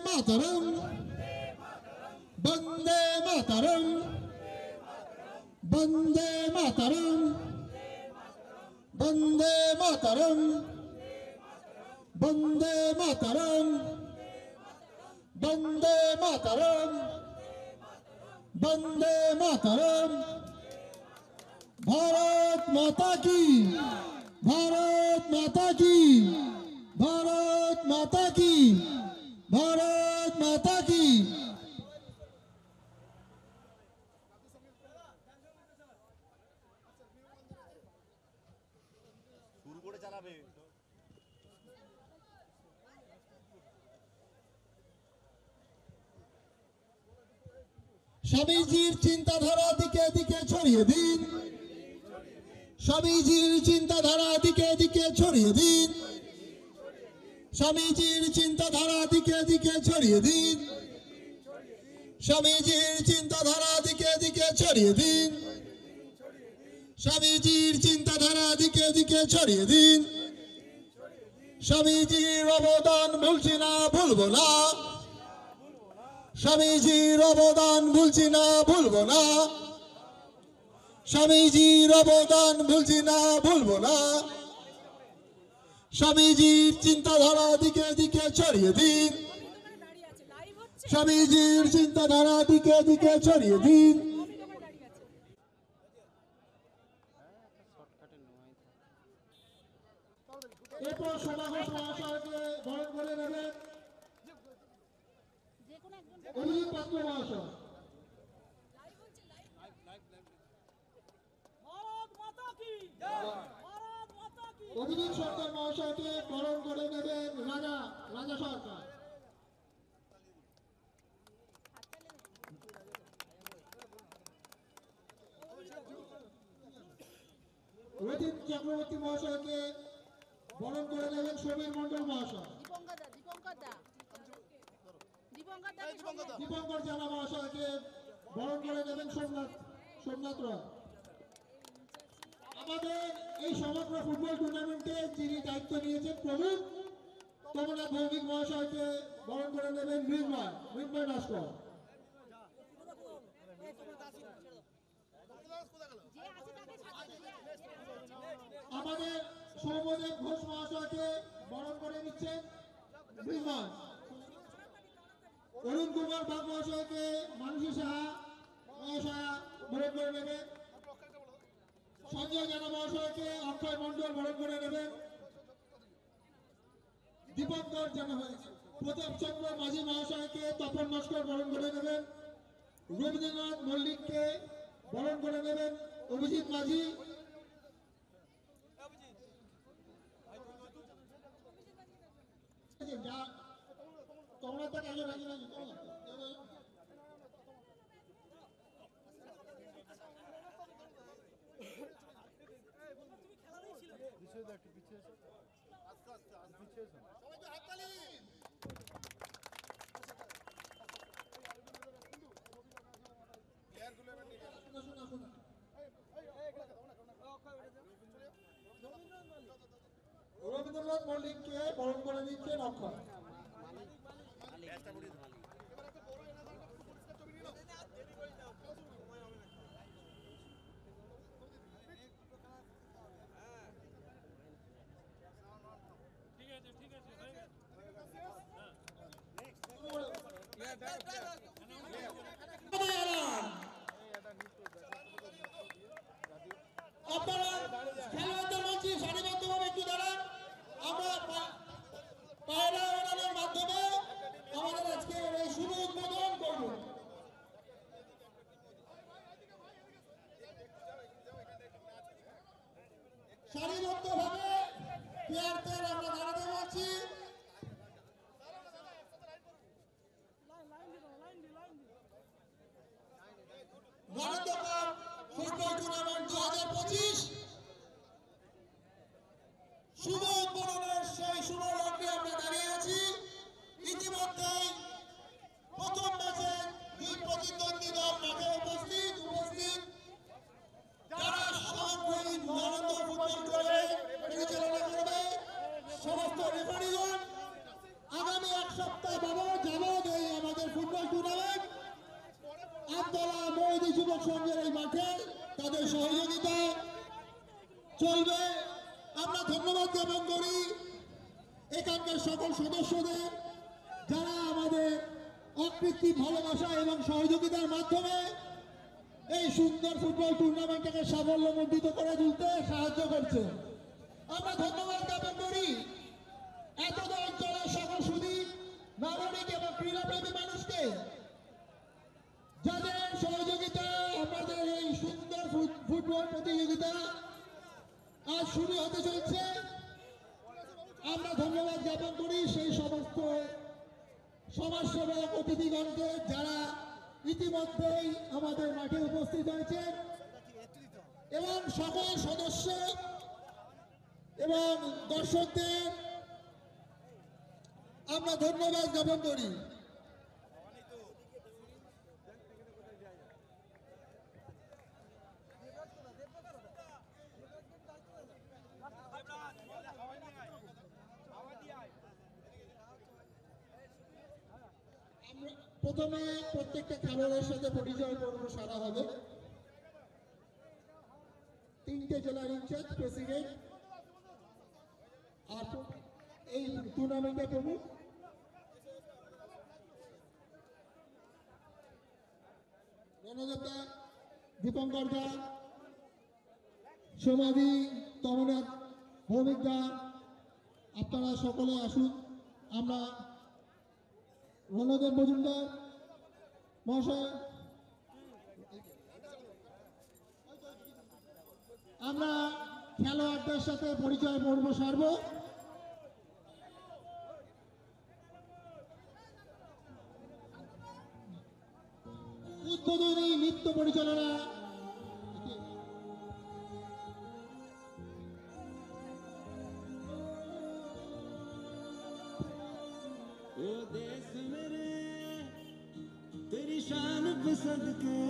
মাতরম বন্দে মাতরম বন্দে মাতরম বন্দে মাতরম বন্দে মাতরম বন্দে মাতরম বন্দে মাতরম भारत माता की भारत माता की भारत माता की भारत माता की শুরু করে চালাবে স্বামীজির চিন্তাধারা দিকে দিকে ছড়িয়ে দিন স্বামীজির চিন্তাধারা দিকে দিকে ছড়িয়ে দিন স্বামীজির চিন্তাধারা দিকে দিকে ছড়িয়ে দিন স্বামীজির চিন্তাধারা দিকে দিকে ছড়িয়ে দিন স্বামীজির চিন্তাধারা দিকে দিকে ছড়িয়ে দিন স্বামীজির অবদান ভুলছি না ভুলবো না স্বামীজির অবদান ভুলছি না ভুলবো না স্বামীজির অবদান ভুলছি না ভুলবো না স্বামীজির চিন্তাধারা দিকে দিকে ছড়িয়ে দিন স্বামীজির চিন্তাধারা দিকে দিকে ছড়িয়ে দিন এরপর সমাবেশ মহাশয়কে বরণ করে নেবেন অভিজিৎ পাত্র মহাশয় অভিজিৎ সরকার মহাশয়কে বরণ করে নেবেন রাজা সরকার রথিন চক্রবর্তী মহাশয়কে বরণ করে নেবেন সমীর মন্ডল মহাশয় দীপঙ্কর জানা মহাশয়কে বরণ করে নেবেন সোমনাথ রয় আমাদের এই সমগ্র ফুটবল টুর্নামেন্টে যিনি দায়িত্ব নিয়েছেন প্রমুখ তমনাথ ভৌমিক মহাশয়কে বরণ করে নেবেন মৃন্ময় ভাস্কর আমাদের সৌমদেব ঘোষ মহাশয়কে বরণ করে নিচ্ছেন মৃন্ময় অরুণ কুমার বাগ মহাশয়কে মানসী সাহা মহাশয়া বরণ করে নেবেন সঞ্জয় জানা মহাশয়কে অক্ষয় মন্ডল বরণ করে নেবেন দীপঙ্কর জানা হয়েছে প্রতাপ চন্দ্র মাঝি মহাশয়কে তপন নস্কর বরণ করে নেবেন রবীন্দ্রনাথ মল্লিককে বরণ করে নেবেন অভিজিৎ মাঝি তোমরা তো কাজে রাজি নাকি রবীন্দ্রনাথ মল্লিককে বরণ করে নিচ্ছেন অক্ষয় আপনারা খেলোয়াড়দের বলছি সারিবদ্ধভাবে একটু দাঁড়ান আমরা পায়রা ওড়ানোর মাধ্যমে আমাদের আজকে এই শুভ উদ্বোধন করব সারিবদ্ধভাবে প্লেয়ারদের আমরা দাঁড়াতে বলছি ভারত কাপ ফুটবল টুর্নামেন্ট 2025 শুভ উদ্বোধনের সেই শুভ লগ্নে আমরা দাঁড়িয়ে আছি ইতিমধ্যে প্রথম ম্যাচে দুই প্রতিদ্বন্দ্বী দল মাঠে উপস্থিত যারা সমগ্র আনন্দ ফুটবল টুর্নামেন্ট পরিচালনা করবে সমস্ত রেফারিগণ সহযোগিতা চলবে। আমরা ধন্যবাদ জ্ঞাপন করি এখানকার সকল সদস্যদের, যারা আমাদের অকৃত্রিম ভালোবাসা এবং সহযোগিতার মাধ্যমে এই সুন্দর ফুটবল টুর্নামেন্টটাকে সাফল্যমণ্ডিত করে তুলতে সাহায্য করছে। আমরা ধন্যবাদ জ্ঞাপন করি এতদ অঞ্চলের সকল সুদী নাগরিক এবং ক্রীড়াপ্রেমী মানুষকে, যাদের সহযোগিতা আমাদের এই সুন্দর ফুটবল প্রতিযোগিতা আজ শুরু হতে চলছে। আমরা ধন্যবাদ জ্ঞাপন করি সেই সমস্ত সমাজসেবক অতিথিগণকে, যারা ইতিমধ্যেই আমাদের মাঠে উপস্থিত হয়েছেন, এবং সকল সদস্য এবং দর্শকদের আমরা ধন্যবাদ জ্ঞাপন করি। প্রথমে প্রত্যেকটা খেলোয়াড়ের সাথে পরিচয় পর্ব সারা হবে। তিনটে জেলার ইনচার্জ, প্রেসিডেন্ট আর এই টুর্নামেন্টের প্রমুখ। রণদেব দা, দীপঙ্কর দা, সমাধি, তমনাথ, ভৌমিক দা, আপনারা সকলে আসুন। আমরা রণদেব মজুমদার মহাশয়, আমরা খেলোয়াড়দের সাথে পরিচয় পর্ব সারব। উদ্বোধনী নৃত্য পরিচালনা ओ देश मेरे तेरी शान पे सदके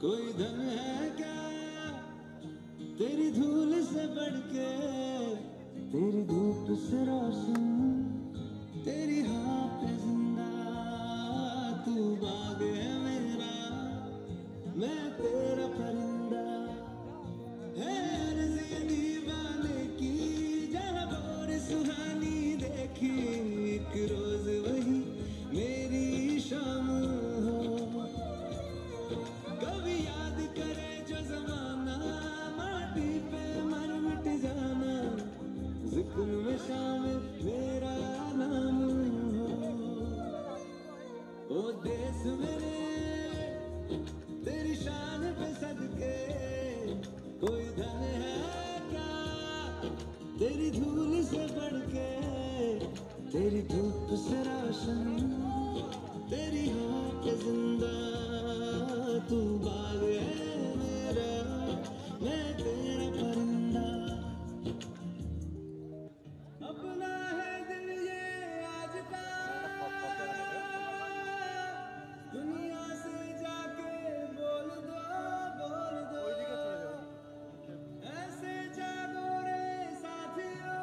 कोई धन है क्या तेरी धूल से बढ़ के, तेरी धूप से रोशन, तेरी हाँ पे जिंदा, तू बाग है मेरा, मैं तेरा परिंदा, है अर्ज़ ये दीवाने की, जहाँ और सुहानी देखी, एक रोज वही मेरी शाम हो, कभी याद करे जो जमाना, माटी पे मर मिट जाना, जिक्र में शामिल मेरा नाम हो। ओ देश मेरे तेरी शान पे सदके कोई धन है क्या तेरी धूल से बढ़ के, तेरी धूप से रोशन, तेरी हाँ पे जिंदा, तू बाग है मेरा, मैं तेरा परिंदा, अपना है दिल ये आज का, दुनिया से जाके बोल दो, ऐसे जागो रे साथियों,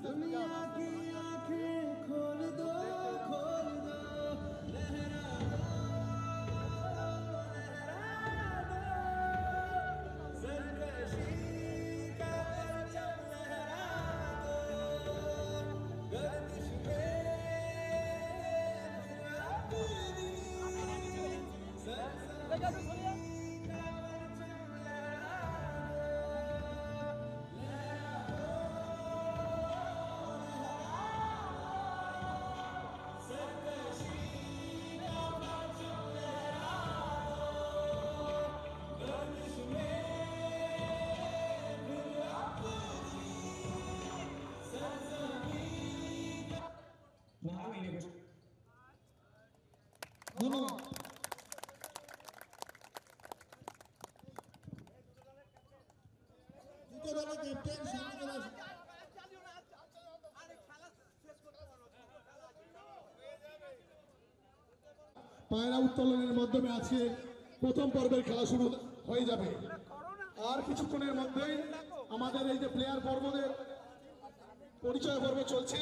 दुनिया की आंखें खोल दो, लहरा दो, सरकशी का परचम लहरा दो, गर्दिश में अपनी सरसब्ज़ी का परचम लहरा ধন্যবাদ। দুটো দলের ক্যাপ্টেন সামনে চলে আসুন। পায়রা উত্তোলনের মাধ্যমে আজকে প্রথম পর্বের খেলা শুরু হয়ে যাবে। আর কিছুক্ষণের মধ্যেই আমাদের এই যে প্লেয়ার পর্বদের পরিচয় পর্ব চলছে।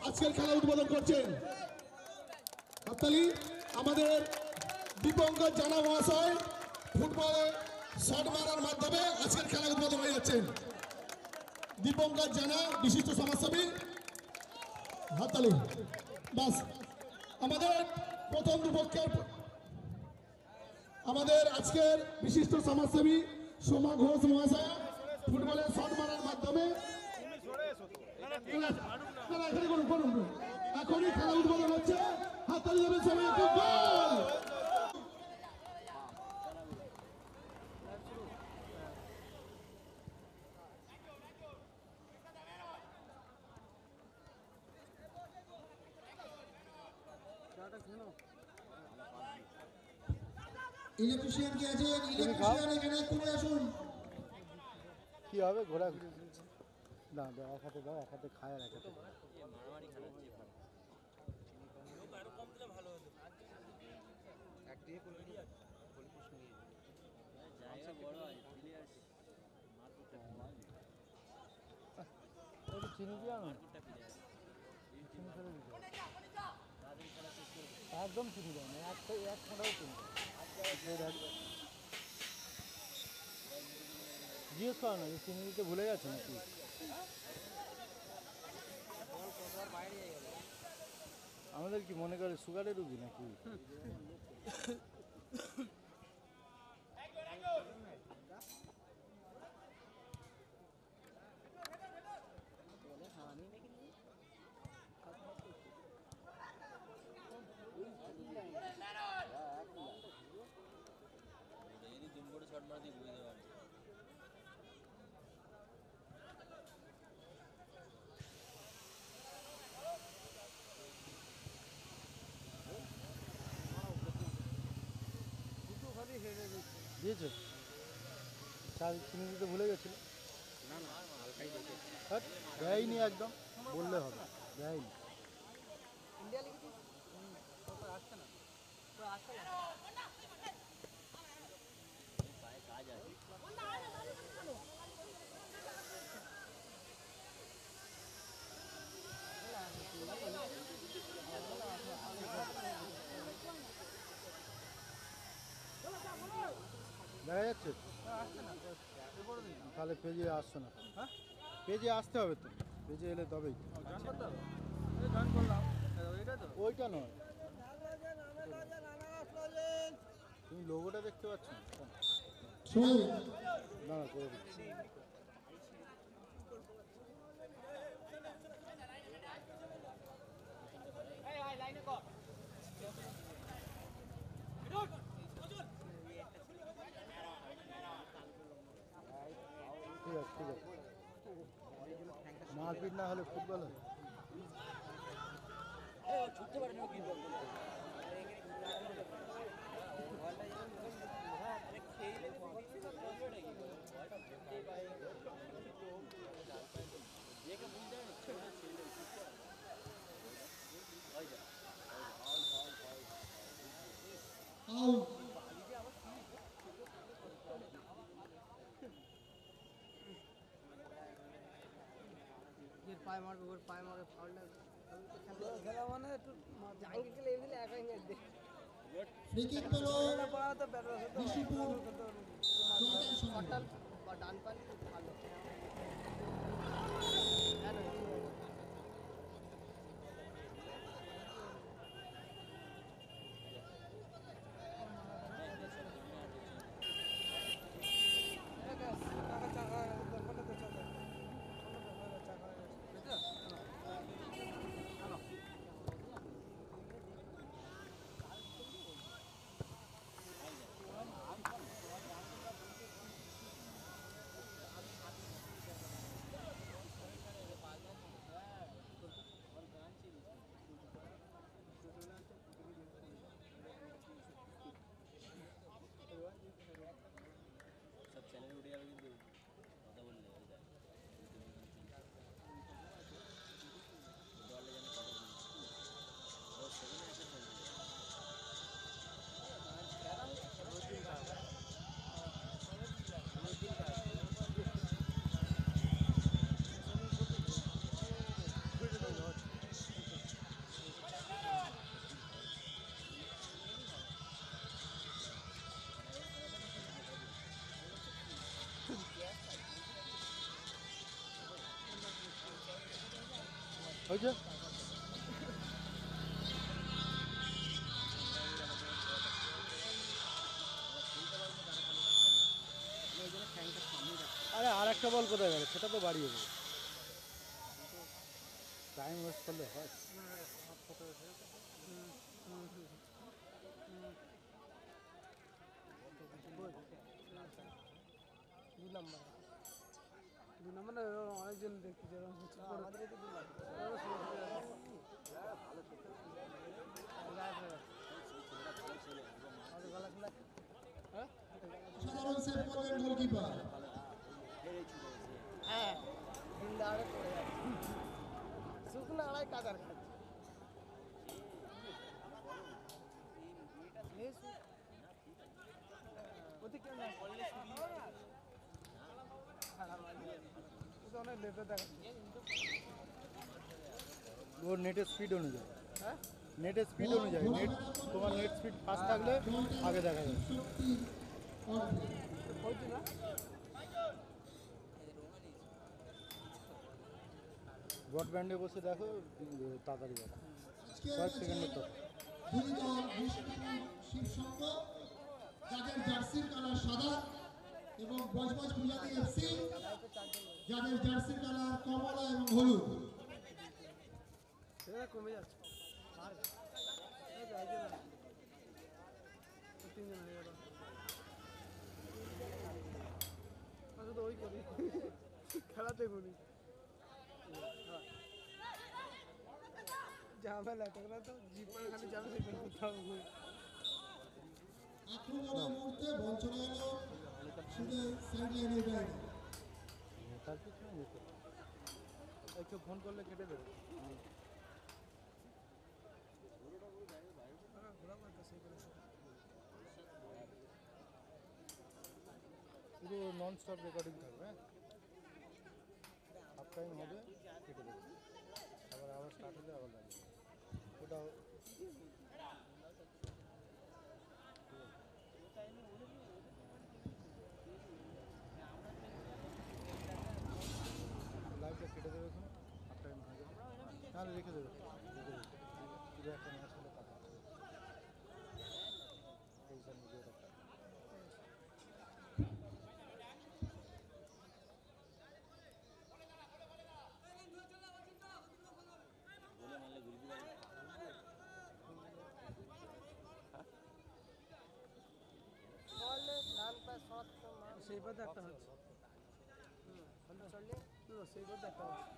আজকের খেলা উদ্বোধন করছেন। হাততালি আমাদের দীপঙ্কর জানা মহাশয় ফুটবলে শট মারার মাধ্যমে আজকের খেলা উদ্বোধন হয়ে যাচ্ছেন। দীপঙ্কর জানা বিশিষ্ট সমাজসেবী, হাততালি। বাস আমাদের প্রথম দুপক্ষের আমাদের আজকের বিশিষ্ট সমাজসেবী সোমা ঘোষ মহাশয় ফুটবলের শট মারার মাধ্যমে এখানে করুন এখনই খেলা উদ্বোধন হচ্ছে। হাততালি দেবেন সবাই, একটু গোল। ইলেকট্রিশিয়ান কি আছেন? ইলেকট্রিশিয়ান এখানে চলে আসুন। কি হবে ঘোরা না দাও, এক হাতে দাও, এক হাতে খায় আর এক হাতে চিনি দিয়ে আনো, চিনি ফেলে দিতে একদম চিনি দেয় না, এক ফোঁটাও চিনি জিজ্ঞেস করো না যে চিনি দিতে ভুলে গেছে নাকি। আমাদের কি মনে করে সুগারের রুগী নাকি? দিয়েছে চাল চিনি দিতে ভুলে গেছিল। না না হালকাই দিয়েছে, দেয়নি একদম, বললে হবে দেয়নি। দেখা যাচ্ছে তাহলে পেজে আসছো না, পেজে আসতে হবে তো, পেজে এলে তবেই। ওইটা নয়, তুমি লোগোটা দেখতে পাচ্ছ না? না না করে দিচ্ছি। ঠিক আছে ঠিক আছে, মারপিট না হলে ফুটবল পায়ে মারবে, ওর পায়ে মারবে, ফাউলটা খেলা মানে একটু জায়গা গেলে এগুলো একাই নেই। ফ্রি কিক পেল তো ব্যাটার বিশুপুর বা ডান পান ভালো। হয়েছে আরে আর একটা বল কোথায় গেল সেটা তো বাড়িয়ে দেবে টাইম ওয়েস্ট করলে হয় দু নম্বর না অনেকজন দেখতে যেরকম হচ্ছে সাধারণ সেভ করলেন গোলকিপার। হ্যাঁ দিনটা আড়ে পড়ে যাচ্ছে শুকনো আড়াই কাদার খাচ্ছে ওতে কেন অনেক লেপে দেখাচ্ছে ওর নেটের স্পিড অনুযায়ী হ্যাঁ নেটের স্পিড অনুযায়ী নেট তোমার নেট স্পিড ফাস্ট থাকলে আগে দেখা যাবে হচ্ছে না ব্রডব্যান্ডে বসে দেখো তাড়াতাড়ি দেখো কয়েক সেকেন্ডের তো দুই দল বিষ্ণুপুর শিবসংঘ যাদের জার্সির কালার সাদা এবং বজবজ গুলাটি এফসি যাদের জার্সির কালার কমলা এবং হলুদ। সেটা কমে যাচ্ছে আর এই যে আগে না তিনজন হয়ে গেল আচ্ছা তো ওই করি খেলাতে করি ঝামেলা তোমরা তো জিপার খালি যাবে সেখানে কোথাও আক্রমণের মুহূর্তে বল চলে এলো শুধু সাইড লাইনের বাইরে। তার কিছু নেই তো একটু ফোন করলে কেটে দেবে পুরো নন স্টপ রেকর্ডিং থাকবে হ্যাঁ হাফ টাইম হবে কেটে দেবে আবার স্টার্ট হলে আবার লাগবে ওটাও লাইভটা কেটে দেবে এখন হাফ টাইম হয়ে যাবে তাহলে রেখে দেবে পুরো একটা ম্যাচ হলে কথা সোশ্যাল মিডিয়াটা সেই পথে একটা হচ্ছে সেই পথে একটা হচ্ছে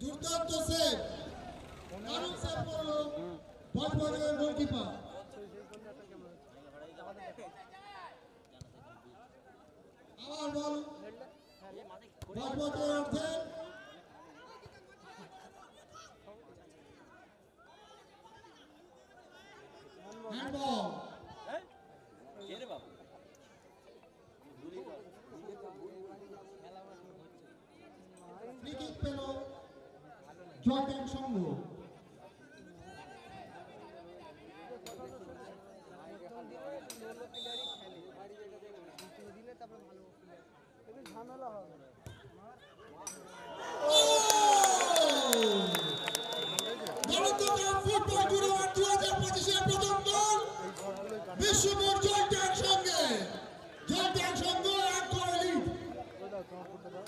দুর্দান্ত সেভ দারুণ সেভ করলো বজবজের গোলকিপার। সেই পথে একটা কেমন হচ্ছে আবার বল বজবজের অর্ধে হ্যান্ডবল। ফ্রি কিক পেল জয়দেব সংঘ। দিলে তারপরে ভালো প্লেয়ার ঝামেলা হবে ফুটবল টুর্নামেন্ট 2025 প্রথম দল বিশ্বপুর জয়ট্যাং সঙ্গে জয়ট্যাং সঙ্গ এক করে লিড। দাও তোমার করতে দাও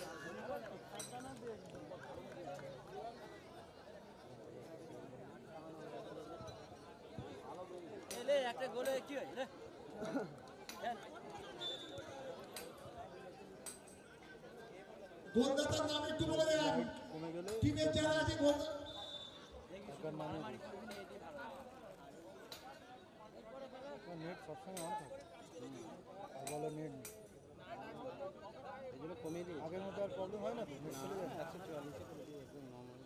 একটা গোলে কি হয় রে গোলদাতার নাম একটু বলে দেন কমে গেলে টিমের যারা আছে একবার নামে নেট সবসময় অন থাকে আর বলো নেট নেই এগুলো কমিয়ে দিই আগের মতো আর প্রবলেম হয় না তো নেট চলে যায় 144 করে দিয়ে একদম নরমাল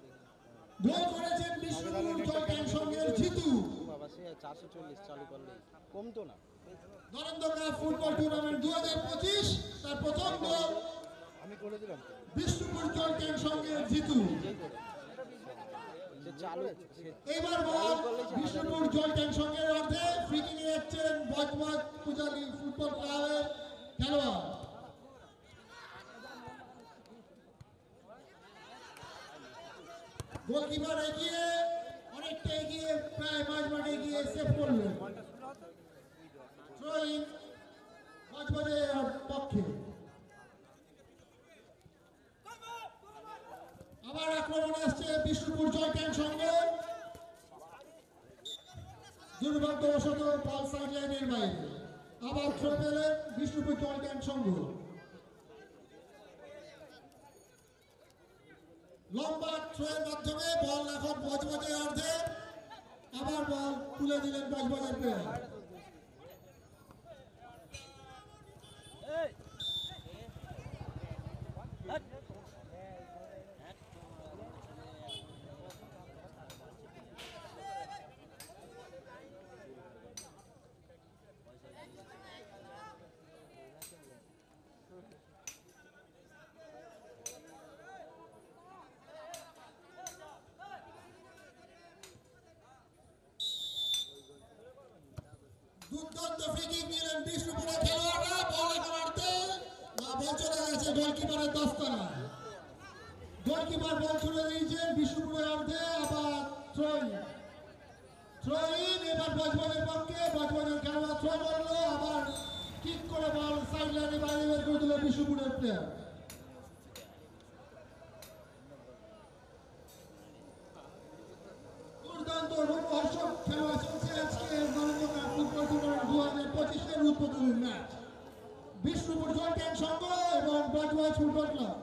গোল করেছেন বিষ্ণুপুর জয়ট্যাং সঙ্গের জিতু। বাবা সে 440 চালু করলে কমতো না নরেন্দ্র কাপ ফুটবল টুর্নামেন্ট 2025 তার প্রথম গোল আমি করে দিলাম তো বিষ্ণুপুর জয়ট্যাং সঙ্গের জিতু। যে চালু এবার বল বিষ্ণুপুর জয়ট্যাং সঙ্গের অর্ধে ফ্রি কিক যাচ্ছেন বজবজ পূজালি ফুটবল ক্লাবের খেলোয়াড়। গোলকিপার এগিয়ে, অনেকটা এগিয়ে, প্রায় মাঝ মাঠে গিয়ে সেভ করলেন। থ্রো ইন মাঝবাজের পক্ষে। আবার আক্রমণে আসছে বিষ্ণুপুর জয়ট্যাঙ্ক সংঘ। দুর্ভাগ্যবশত বল সাইড লাইনের বাইরে। আবার থ্রো পেলেন বিষ্ণুপুর জয়ট্যাঙ্ক সংঘ। লম্বা থ্রোয়ের মাধ্যমে বল এখন বজবজের অর্ধে। আবার বল তুলে দিলেন বজবজের প্লেয়ার। দুর্দান্ত ফ্রি কিক নিলেন বিষ্ণুপুরের খেলোয়াড়রা। বল এখন অর্ধে। না, বল চলে গেছে গোলকিপারের দস্তানায়। গোলকিপার বল ছুড়ে দিয়েছেন বিষ্ণুপুরের অর্ধে। আবার থ্রো ইন এবার বজবজের পক্ষে। বজবজের খেলোয়াড় থ্রো করলো, আবার কিক করে বল সাইড লাইনে বাইরে বের করে দিল বিষ্ণুপুরের প্লেয়ার। দুর্দান্ত রোমহর্ষক খেলা চলছে আজকে নরেন্দ্রনাথ ফুটবল টুর্নামেন্ট 2025-এর উদ্বোধনী ম্যাচ বিষ্ণুপুর জয়ট্যাঙ্ক সংঘ এবং বজবজ ফুটবল ক্লাব।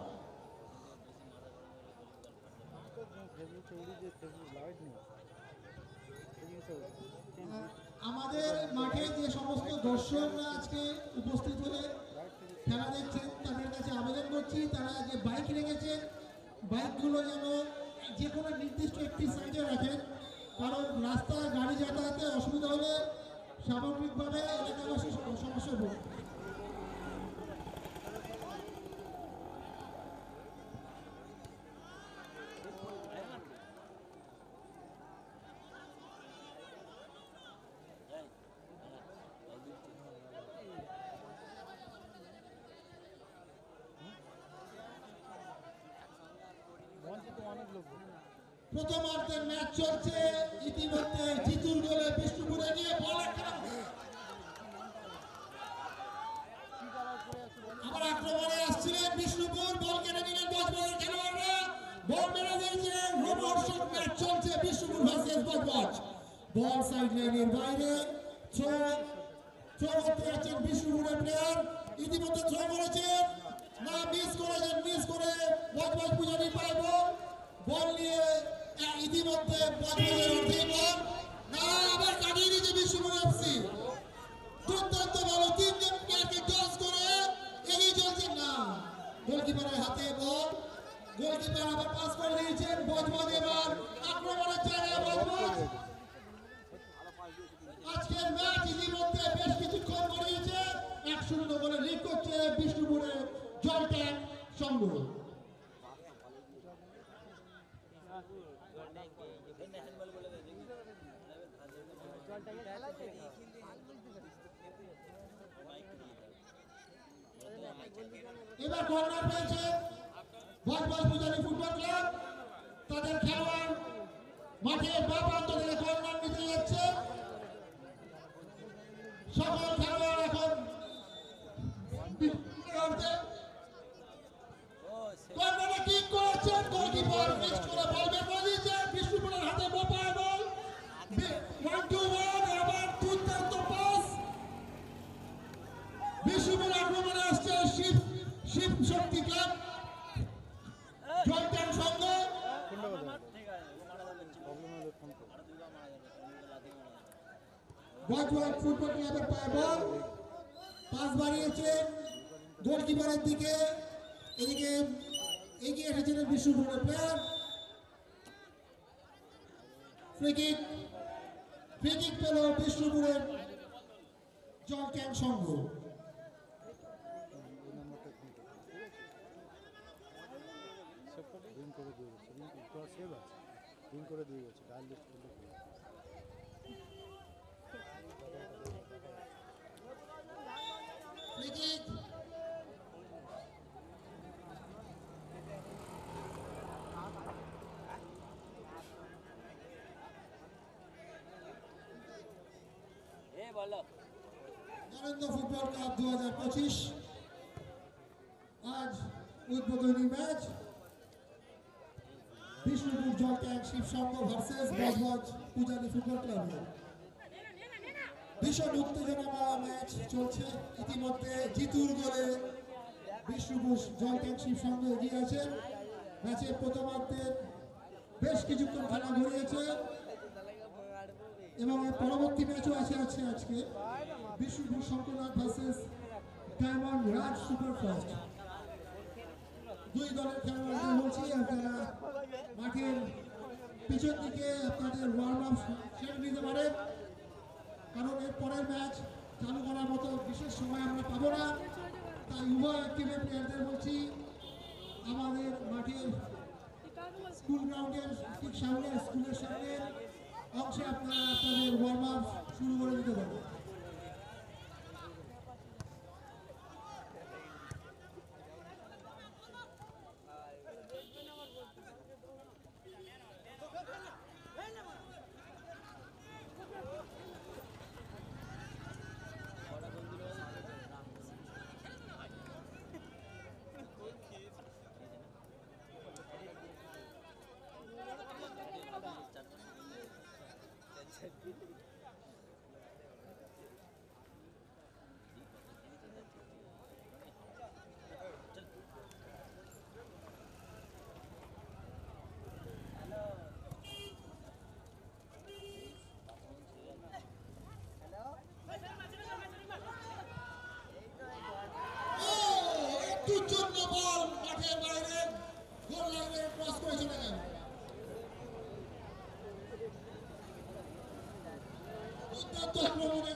আমাদের মাঠে যে সমস্ত দর্শকরা আজকে উপস্থিত হয়ে খেলা দেখছেন তাদের কাছে আবেদন করছি, তারা যে বাইক রেখেছেন বাইকগুলো যেন যে কোনো নির্দিষ্ট একটি সাইডে রাখেন, কারণ রাস্তায় গাড়ি যাতায়াতে অসুবিধা হলে সামগ্রিকভাবে এলাকাবাসী সমস্যা পড়বে। প্রথমার্ধের ম্যাচ চলছে, ইতিমধ্যে জিতুর গোলে বিষ্ণুপুরে নিয়ে বল আবার আক্রমণে আসছিলেন বিষ্ণুপুর। বল কেটে নিলেন বজবজের খেলোয়াড়রা। বল মেরে দিয়েছেন। রোমহর্ষক ম্যাচ চলছে বিষ্ণুপুর ভার্সেস বজবজ। বল সাইড লাইনের বাইরে। থ্রো করতে যাচ্ছেন বিষ্ণুপুরের প্লেয়ার। ইতিমধ্যে থ্রো করেছেন, না মিস করেছেন। মিস করে বজবজ পূজারি পায় বল নিয়ে ইতিমধ্যে বজবজের অর্ধে বল। না, আবার কাটিয়ে দিয়েছে বিষ্ণুপুর এফসি। দুর্দান্ত ভালো তিনজন প্লেয়ারকে ক্রস করে এগিয়ে চলছেন। না, গোলকিপারের হাতে বল। গোলকিপার আবার পাস করে দিয়েছেন। বজবজ এবার আক্রমণের জায়গায় বজবজ। আজকের ম্যাচ ইতিমধ্যে বেশ কিছুক্ষণ গড়িয়েছে। 1-0 গোলে লিড করছে বিষ্ণুপুরের জয়ট্যাঙ্ক সংঘ। এবার কর্নার পেয়েছে বজবজ পূজারি ফুটবল ক্লাব। তাদের খেলোয়াড় মাঠের বাঁ প্রান্ত থেকে কর্নার নিতে যাচ্ছে। সকল খেলোয়াড় এখন কর্নারে কিক করেছেন। গোলকিপার মিস করে বল বের করে দিয়েছেন। বিষ্ণুপুরের হাতে বোপায় বল। 1-2-1 আবার দুর্দান্ত পাস। বিষ্ণুপুর আক্রমণে আসছে শিব শক্তি ক্লাব জয়ট্যাঙ্ক সংঘ। বজবজ ফুটবল ক্লাবের পায়ে বল। পাস বাড়িয়েছেন গোলকিপারের দিকে। এদিকে এগিয়ে এসেছিলেন বিষ্ণুপুরের প্লেয়ার। ফ্রি কিক পেল বিষ্ণুপুরের জয়ট্যাঙ্ক সংঘ। করে দিয়ে গেছে ডাল লিস্ট করলে free kick Narendra football cup 2025 আজ উদ্বোধনী ম্যাচ বিষ্ণুপুর জল tank Shibsangha versus Budge Budge Pujali football club. ভীষণ উত্তেজনাময় ম্যাচ চলছে। ইতিমধ্যে জিতুর গোলে বিষ্ণুপুর জল ট্যাঙ্ক শিবসংঘ এগিয়ে আছে। ম্যাচের প্রথমার্ধে বেশ কিছুক্ষণ খেলা ঘুরিয়েছে এবং এর পরবর্তী ম্যাচও আছে আজকে বিষ্ণুপুর শঙ্করনাথ ভার্সেস ডায়মন্ড রাজ সুপারফাস্ট। দুই দলের খেলোয়াড়দের বলছি আপনারা মাঠের পিছন দিকে আপনাদের ওয়ার্ম আপ সেরে নিতে পারেন, কারণ এর পরের ম্যাচ চালু করার মতো বিশেষ সময় আমরা পাবো না। তাই উভয় টিমের প্লেয়ারদের বলছি আমাদের মাঠের স্কুল গ্রাউন্ডের ঠিক সামনে স্কুলের সামনে অংশে আপনারা আপনাদের ওয়ার্ম আপ শুরু করে দিতে পারেন।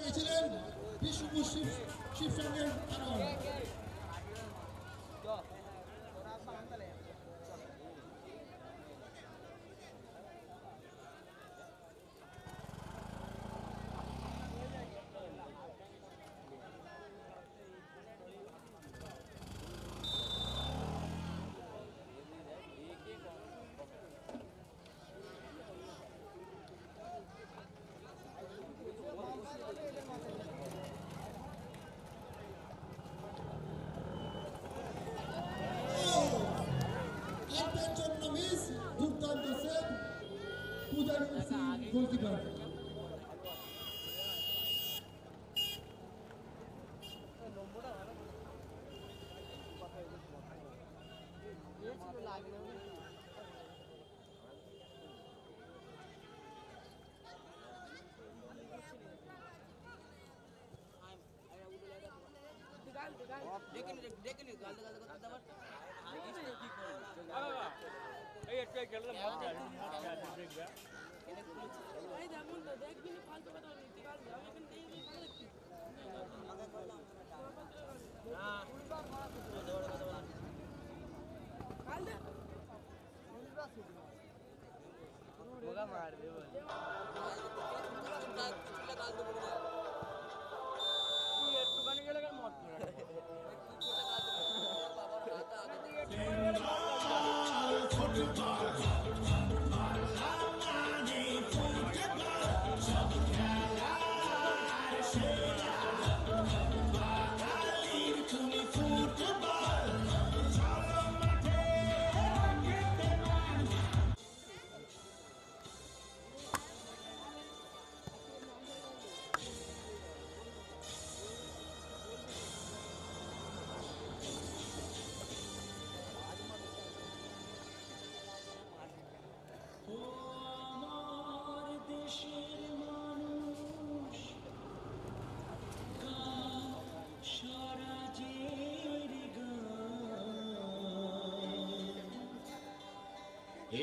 গেছিলেন বিষ্ণুপুর শিবসংঘের খেলোয়াড়। দুর্দান্ত সেভ পূজালী গোলকিপার।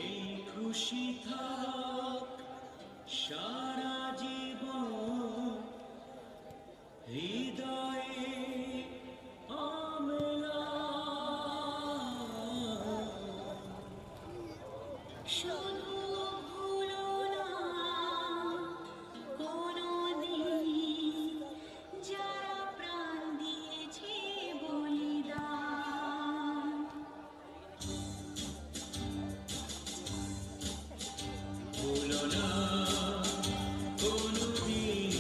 এই খুশি থাক সারা জীবন হৃদয়ে আমলা শুধু ভুলো না কোনোদিন যারা প্রাণ দিয়েছে বলিদান। ভুলো না কোনোদিন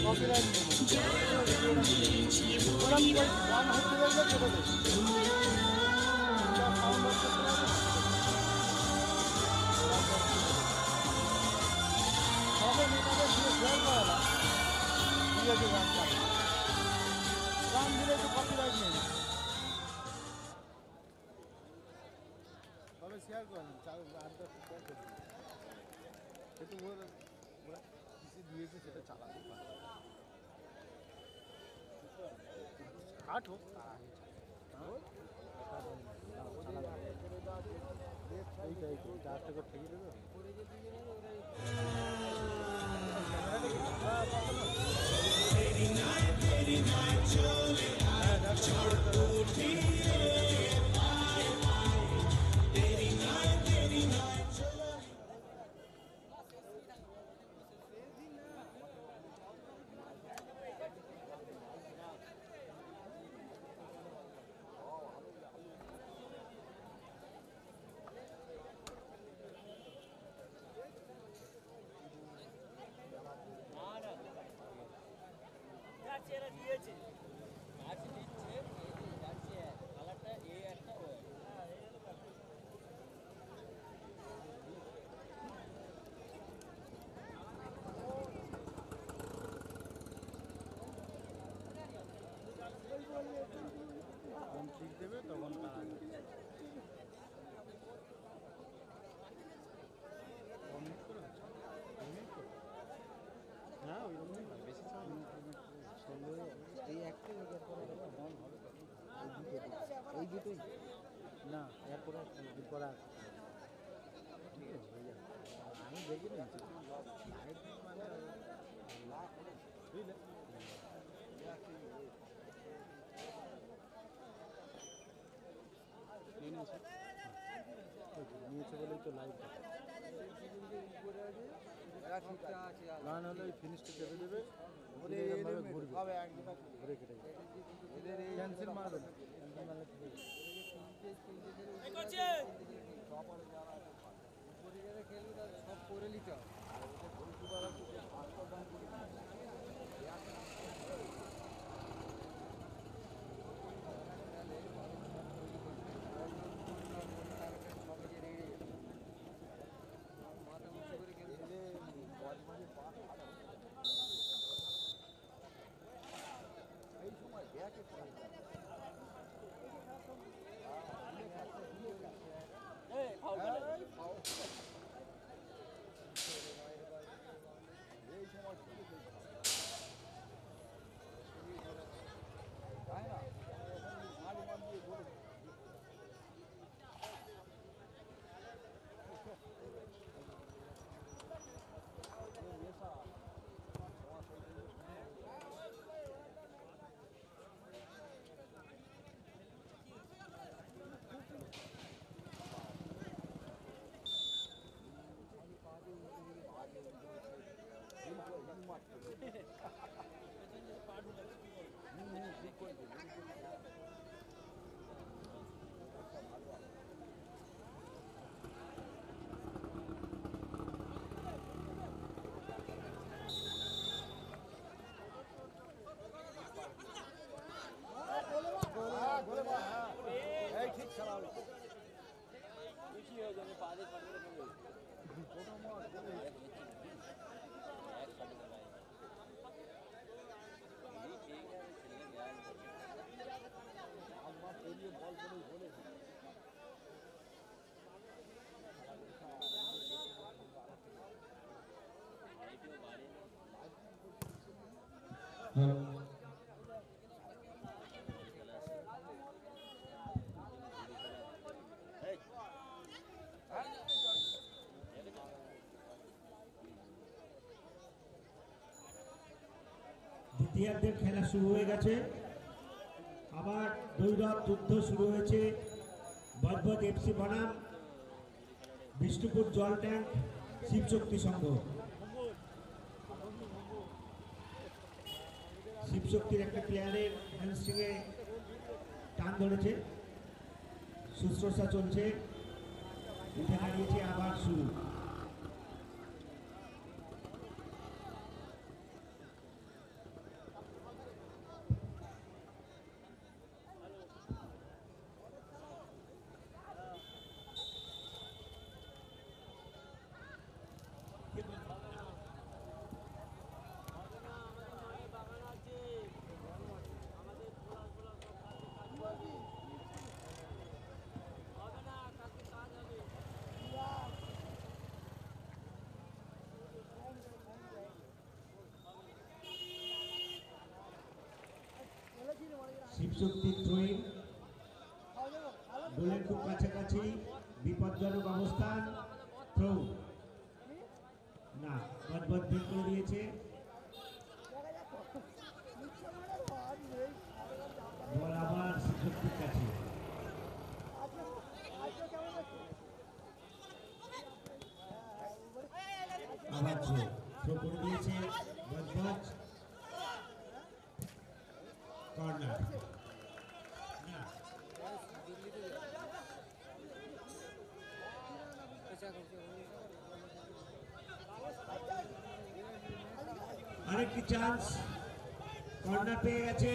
কপিরাইট ওরা গান হচ্ছে বলবে কেটে দেবে সাউন্ড হচ্ছে সবে মেটাদের দিয়ে শেয়ার করা না ঠিক আছে গান দিলে তো কপিরাইট নেই তবে শেয়ার করেন গানটা শেয়ার করে সেটা ওরা কিছু দিয়েছে সেটা চালাতে পারে কাট হোক এইটাই চারটে করে ঠেকে দেবে যখন ঠিক দেবে তখন তারা না ওই রকমই হয় বেশি এই একটা লেগে পরে মন হবে এই দুটোই না এরপরে করা ঠিক আছে হয়ে যাবে আমি দেখি নিয়েছি মানে বুঝলে নিয়েছে বলেই তো লাইভ গান হলে ওই ফিনিশটা চেপে দেবে ঘুরবে ঘুরে কেটে যাবে ক্যান্সেল মারবে না ক্যান্সেল মারলে সব করে নিতে হবে দ্বিতীয়ার্ধের খেলা শুরু হয়ে গেছে আবার দৈরথ যুদ্ধ শুরু হয়েছে বজবজ এফসি বনাম বিষ্ণুপুর জল ট্যাঙ্ক শিবশক্তি সংঘ শিবশক্তির একটা প্লেয়ারের হ্যামস্ট্রিংয়ে টান ধরেছে শুশ্রূষা চলছে উঠে দাঁড়িয়েছে আবার শুরু শিবশক্তি থ্রোয়িং, গোলের খুব কাছাকাছি, বিপজ্জনক অবস্থান, থ্রো না, বদবদ বের করে দিয়েছে। বল আবার শিবশক্তির কাছে। আবার থ্রো করে দিয়েছে বদবদ, কর্নার না, আরেকটি চান্স, কর্নার পেয়ে গেছে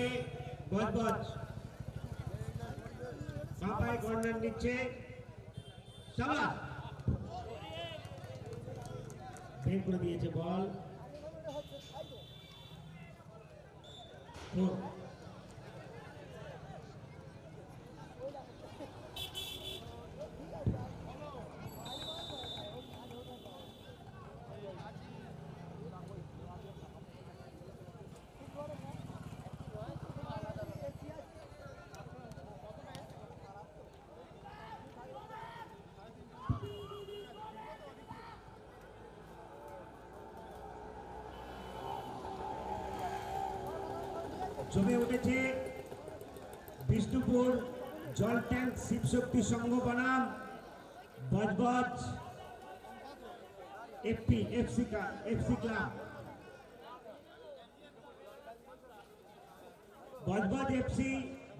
বদবদ, বাপায় কর্নার নিচ্ছে, সাবাস, বের করে দিয়েছে বল। জমে উঠেছে বিষ্ণুপুর জল ট্যাঙ্ক শিবশক্তি সংঘ বনাম Budge Budge FC club. Budge Budge FC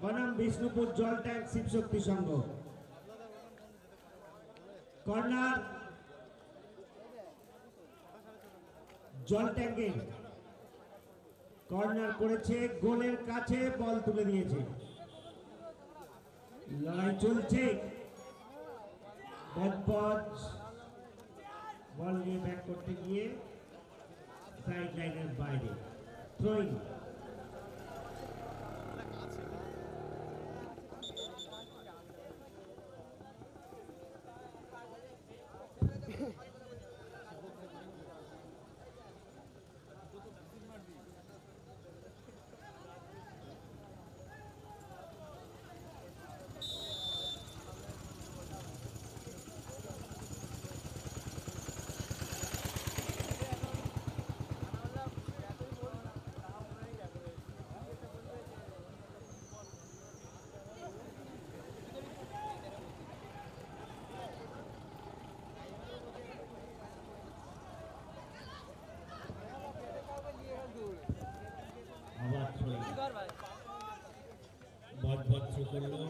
বনাম বিষ্ণুপুর জল ট্যাঙ্ক শিবশক্তি সংঘ। কর্নার জল ট্যাঙ্কের, কর্নার করেছে, গোলের কাছে বল তুলে দিয়েছে, লড়াই চলছে। বদবজ বল নিয়ে ব্যাক করতে গিয়ে সাইড লাইনের বাইরে, থ্রোইং। বদবদ থ্রো করলো,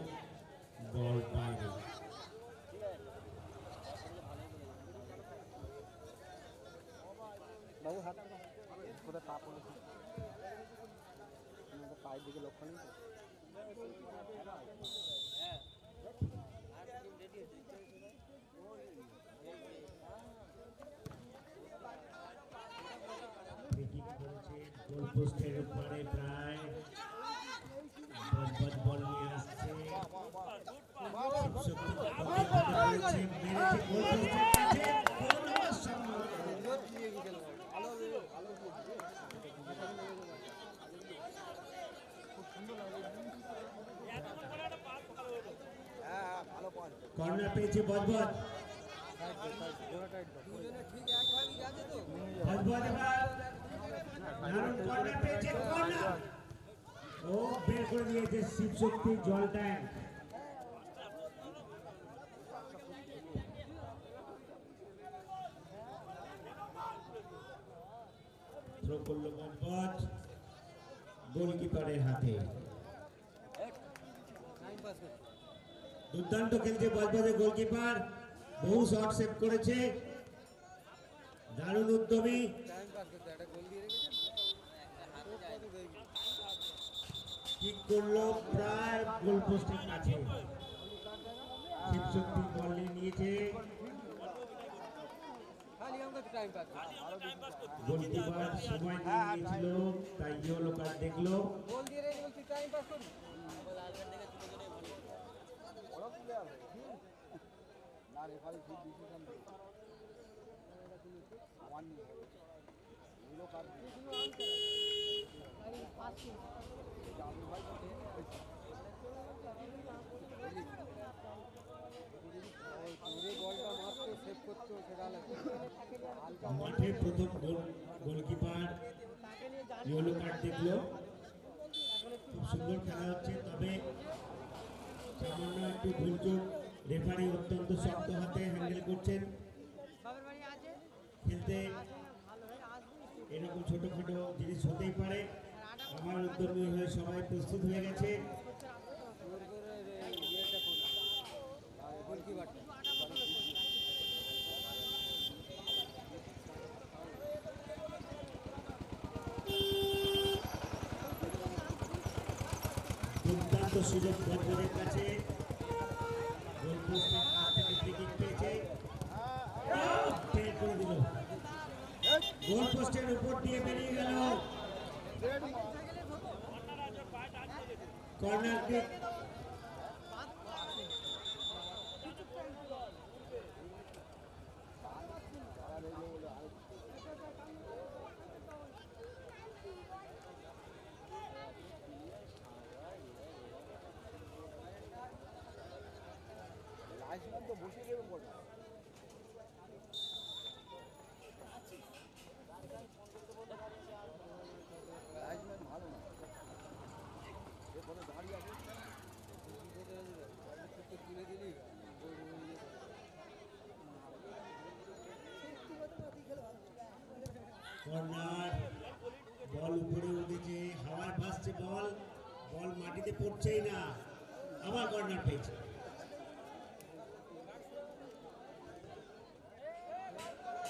বল বাইরে। বাবু হাত কোথায় পা পড়েছে, পায়ের দিকে লক্ষ্য নেই তো। গোল পোস্টের উপরে প্রায় বদবদ বল নিয়ে আসছে, কর্নার পেয়েছে বদবদ। বদবদ এবার দারুণ কর্নার পেয়েছে, কর্নার ও বের করে দিয়েছে শিবশক্তি জল ট্যাঙ্ক। থ্রো করলো বদবদ, গোলকিপারের হাতে। দুর্দান্ত খেলছে বদবদের গোলকিপার, বহু শট সেভ করেছে, দারুণ উদ্যমী। ঠিক করলো প্রায় গোল পোস্টের কাছে, শিবশক্তি বল নিয়ে নিয়েছে। টাইম পাস গোলকিপার সময় নিয়ে নিয়েছিল, তাই ইয়েলো কার্ড দেখলো। গোল দিয়ে রে বলছি টাইম পাস করবি না রেফারি ঠিক ডিসিশন দিয়েছে ওয়ান ইয়েলো কার্ড জামিল ভাই পুরো বলটা মারতো সেভ করতো সেটা হালকা মাঠে প্রথম গোলকিপার ইয়েলো কার্ড দেখলো। খুব সুন্দর খেলা হচ্ছে, তবে সামান্য একটু ভুলচুক, রেফারি অত্যন্ত শক্ত হাতে হ্যান্ডেল করছেন। বাবার বাড়ি আছে খেলতে ভালো হয়ে আসবি এরকম ছোটখাটো জিনিস হতেই পারে। আমার উদ্যমী হয়ে সবাই প্রস্তুত হয়ে গেছে। জোর করে ইয়েটা করবি গোলকিপারটা দুর্দান্ত সুযোগ বদলের কাছে, গোলপোস্টের কাছ থেকে ফ্রি কিক পেয়েছে, বের করে দিল, গোলপোস্টের উপর দিয়ে বেরিয়ে গেল। Corner kick. লাইসম্যান তো বসে দেবে বল লাইসম্যান ভালো না এ বলে দাঁড়িয়ে আছে তুলে দিলি কর্নার, বল উপরে উঠেছে, হাওয়ায় ভাসছে বল, বল মাটিতে পড়ছেই না, আবার কর্নার পেয়েছে।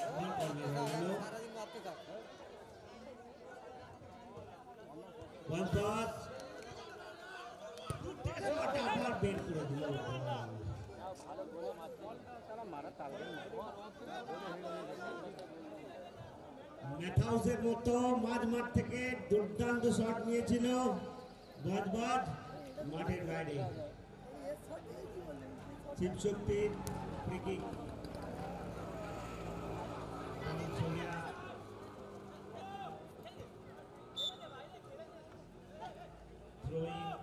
আবার কর্নার হয়ে গেল। সারাদিন মারতে থাক বল পাস, আবার বের করে দিল। ম্যাথাউসের মতো মাঝ মাঠ থেকে দুর্দান্ত শট নিয়েছিল বজবজ, মাঠের বাইরে। শিবশক্তির ফ্রি কিক। থ্রোইং।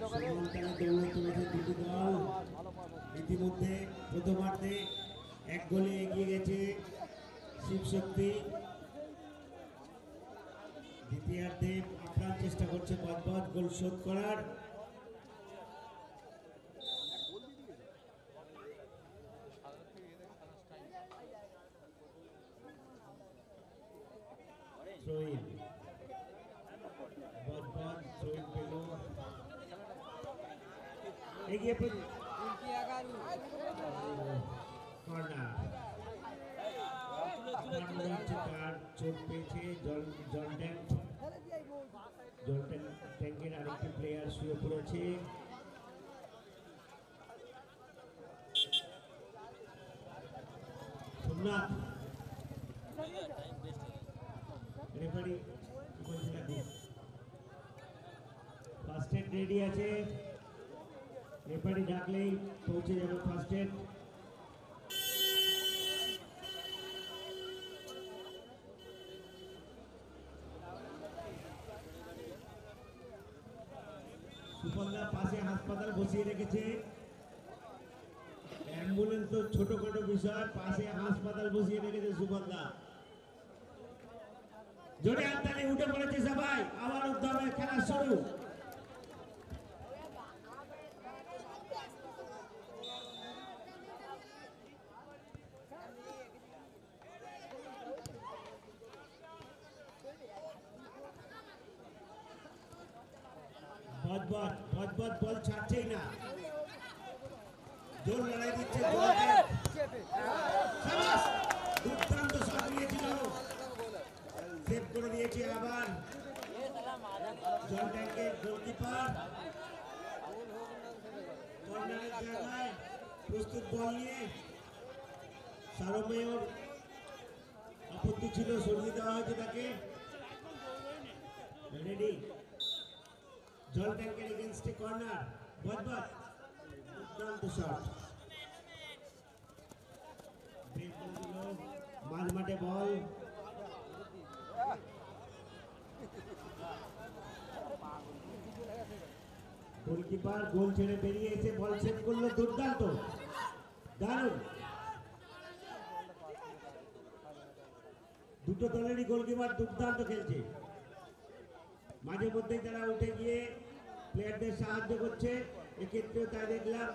সমান্তরালে দৌড়ে চলেছে দুটি দল। ইতিমধ্যে প্রথমার্ধে 1 গোলে এগিয়ে গেছে শিবশক্তি। দ্বিতীয়ার্ধে আপ্রাণ চেষ্টা করছে বজবজ গোল শোধ করার। থ্রোইন, বজবজ থ্রোইন পেল, এগিয়ে পড়ে উল্টি 11 কর্নার। তার চোট পেয়েছে জন ট্যাঙ্কের আরেকটি প্লেয়ার শুয়ে পড়েছে। Somnath referee first aid ready আছে, রেফারি ডাকলেই পৌঁছে যাবে ফার্স্ট এড। সুফলদা পাশে হাসপাতাল বসিয়ে রেখেছে, অ্যাম্বুলেন্স তো ছোটখাটো বিষয়, পাশে হাসপাতাল বসিয়ে রেখেছে সুফলদা। জোরে হাততালি, উঠে পড়েছে সবাই, আবার উদ্যমে খেলা শুরু। বজবজ বল ছাড়ছেই না, জোর লড়াই দিচ্ছে। দুর্দান্ত শট নিয়েছিল, সেভ করে দিয়েছে। আবার জল ট্যাঙ্কের গোলকিপার কর্নারের জায়গায় প্রস্তুত বল নিয়ে সারমেয়র আপত্তি ছিল, সরিয়ে দেওয়া হয়েছে তাকে। রেডি, জল ট্যাঙ্কের এগেনস্টে কর্নার, বদবদ দুর্দান্ত শট, ব্রেক করে দিল, মাঝ মাঠে বল, গোলকিপার গোল ছেড়ে বেরিয়ে এসে বল সেভ করলো, দুর্দান্ত, দারুণ। দুটো দলেরই গোলকিপার দুর্দান্ত খেলছে, মাঝে মধ্যেই তারা উঠে গিয়ে প্লেয়ারদের সাহায্য করছে, এক্ষেত্রেও তাই দেখলাম।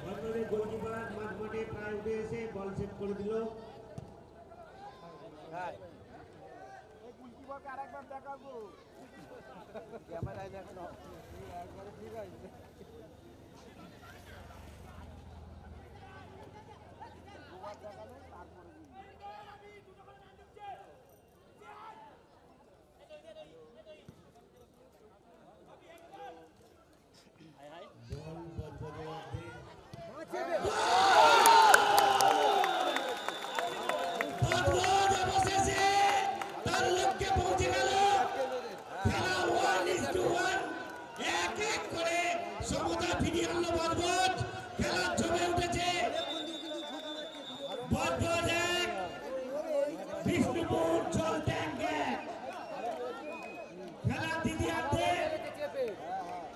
বদলের গোলকিপার মাঝ মাঠে প্রায় উঠে এসে বল সেভ করে দিল। আরেকবার দেখাবো ক্যামেরায় দেখানো একবারে ঠিক আছে। বল বদবদের মধ্যে বদবদ অবশেষে তার লক্ষ্যে পৌঁছে গেল। খেলা 1:1, 1-1 করে সমতা ফিরিয়ে আনলো বদবদ। খেলা জমে উঠেছে, বদবদ 1, বিষ্ণুপুর জল ট্যাঙ্ক 1। খেলা দ্বিতীয়ার্ধে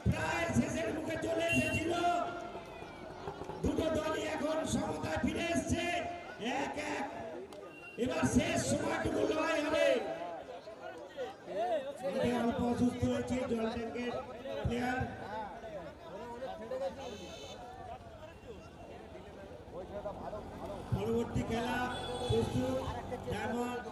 প্রায় শেষের মুখে চলে এসেছিল, দুটো দলই এখন সমতায় ফিরে এসছে, 1-1। এবার শেষ সময়টুকু লড়াই হবে। অল্প অসুস্থ হয়েছে জল ট্যাঙ্কের প্লেয়ার, পরবর্তী খেলা প্রস্তুত, ডায়মন্ড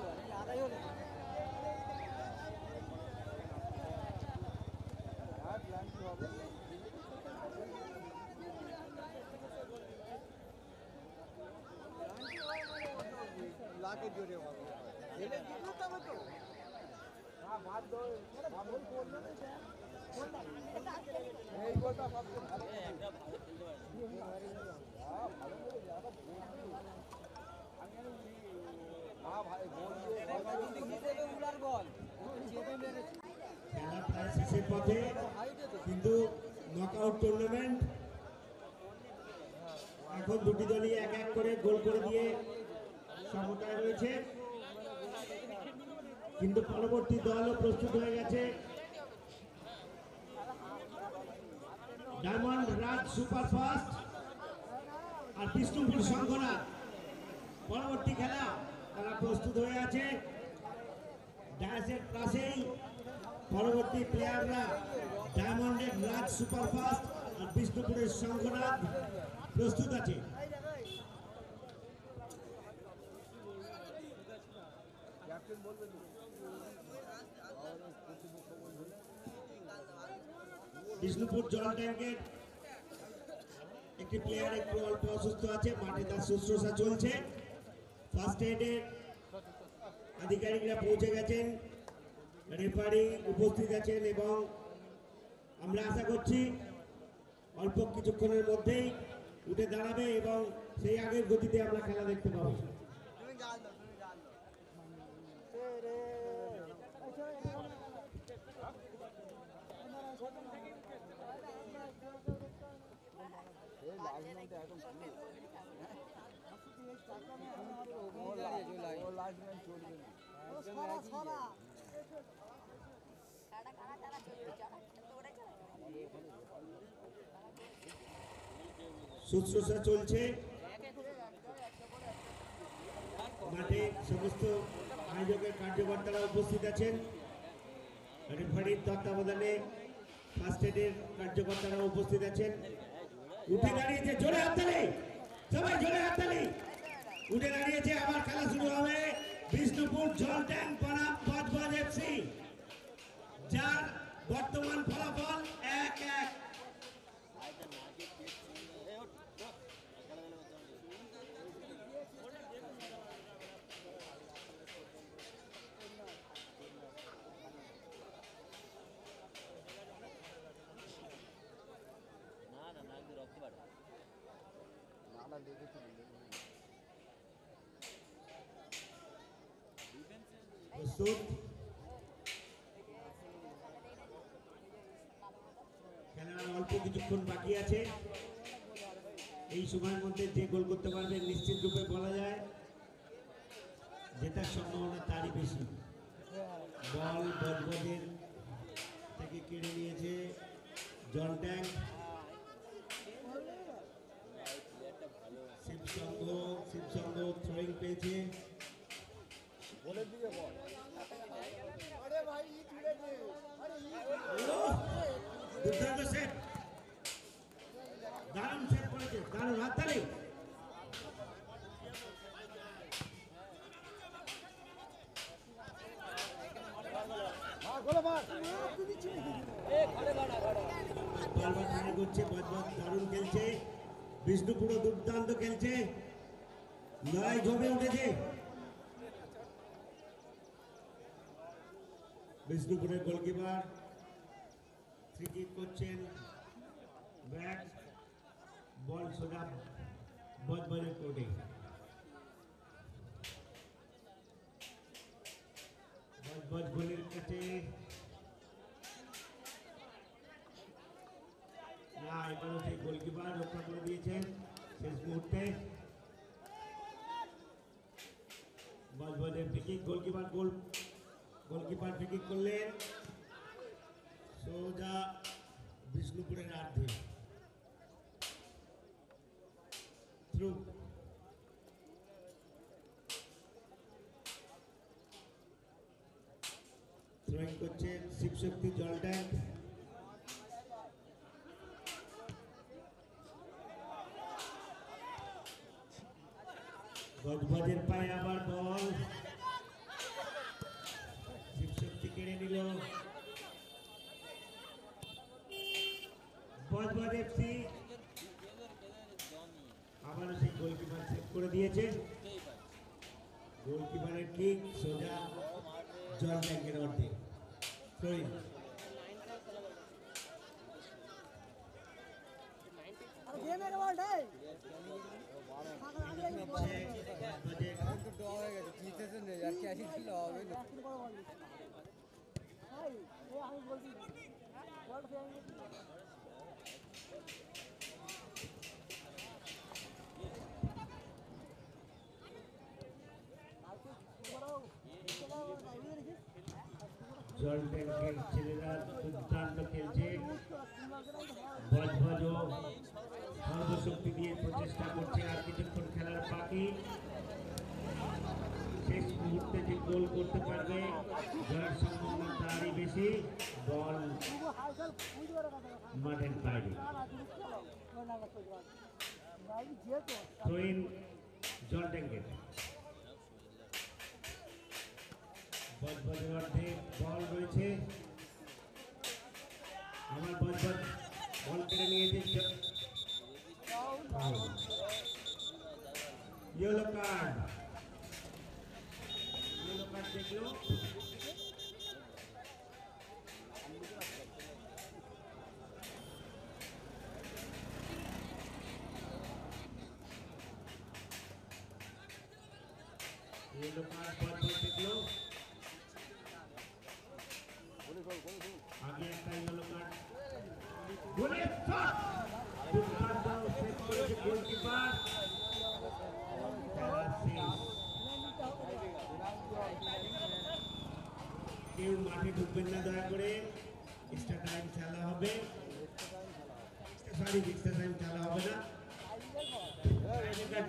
लाके जोड़े खेले जितना तब तो हां बात दो बोल बोल ना এই গোলটা ভালো ভালো একটা ভালো খেলতে পারে হ্যাঁ ভালো করে যারা হ্যাঁ ভাই গোল দিয়ে উলার বল চেপে মেরেছে। খেলা প্রায় শেষের পথে, কিন্তু নকআউট টুর্নামেন্ট, এখন দুটি দলই 1-1 করে গোল করে দিয়ে সমতায় রয়েছে, কিন্তু পরবর্তী দলও প্রস্তুত হয়ে গেছে। ডায়মন্ড রাজ সুপারফাস্ট আর বিষ্ণুপুর সংঘনা, পরবর্তী খেলা তারা প্রস্তুত হয়ে আছে। ডায়াসের পাশেই পরবর্তী প্লেয়াররা ডায়মন্ডের রাজ সুপারফাস্ট আর বিষ্ণুপুরের সংঘনাথ প্রস্তুত আছে। বিষ্ণুপুর জল ট্যাঙ্কের একটি প্লেয়ার একটু অল্প অসুস্থ আছে, মাঠে তার শুশ্রূষা চলছে। ফার্স্ট এডের আধিকারিকরা পৌঁছে গেছেন, রেফারি উপস্থিত আছেন এবং আমরা আশা করছি অল্প কিছুক্ষণের মধ্যেই উঠে দাঁড়াবে এবং সেই আগের গতিতে আমরা খেলা দেখতে পাবো। তুমি জাল দাও শুশ্রূষা চলছে, মাঠে সমস্ত আয়োজকের কার্যকর্তারা উপস্থিত আছেন, রেফারির তত্ত্বাবধানে ফার্স্ট এডের কার্যকর্তারা উপস্থিত আছেন। উঠে দাঁড়িয়েছে, জোরে হাততালি, সবাই জোরে হাততালি। উঠে দাঁড়িয়েছে, আবার খেলা শুরু হবে। বিষ্ণুপুর জল ট্যাঙ্ক বনাম বজবজ এফসি, যার বর্তমান ফলাফল 1-1। প্রস্তুত, খেলার অল্প কিছুক্ষণ বাকি আছে। এই সময়ের মধ্যে যে গোল করতে পারবে নিশ্চিত রূপে বলা যায় জেতার সম্ভাবনা তারই বেশি। বল বজবজের থেকে কেড়ে নিয়েছে জল ট্যাঙ্ক। শিবসংঘ থ্রোয়িং পেয়েছে। দুর্দান্ত সেট, দারুণ সেট করেছে, দারুণ হাততালি। করছে বজবজ, দারুণ খেলছে। বিষ্ণুপুরও দুর্দান্ত খেলছে, লড়াই জমে উঠেছে। বিষ্ণুপুরের গোলকিপার ফ্রি কিক করছেন, ব্যাট বল সোজা বজবজের কোর্টে। বজবজ গোলের কাছে না, এবারও সেই গোলকিপার রক্ষা করে দিয়েছেন শেষ মুহূর্তে। বজবজের free kick, goalkeeper free kick করলেন সোজা বিষ্ণুপুরের আর্ধে, থ্রু। থ্রোয়িং করছে শিবশক্তি জল ট্যাঙ্ক। বজবজের পায়ে আবার বল, শিবশক্তি কেড়ে নিল। বজবজ এফসি আবারও সেই গোলকিপার সেভ করে দিয়েছে। গোলকিপারের কিক সোজা জল ট্যাঙ্কের অর্ধে, থ্রোইং। জল ট্যাঙ্কের ছেলেরা দুর্দান্ত খেলছে। বজবজও সর্বশক্তি দিয়ে প্রচেষ্টা করছে। আর কিছুক্ষণ খেলার বাকি, শেষ মুহূর্তে যে গোল করতে পারবে জয়ের সম্ভাবনা তারই বেশি। বল মাঠের বাইরে, থ্রোইন জল ট্যাঙ্কের। বজবজের অর্ধে বল রয়েছে, আমার বজবজ বল কেড়ে নিয়েছে। ইয়েলো কার্ড দেখলো। ইয়েলো কার্ড বজবজ দেখলো। আগে একটা ইয়েলো কার্ড, গোলের শট, দুর্দান্ত সেভ করেছে গোলকিপার। কেউ মাঠে ঢুকবেন না দয়া করে, এক্সট্রা টাইম খেলা হবে, এক্সট্রা টাইম খেলা হবে না,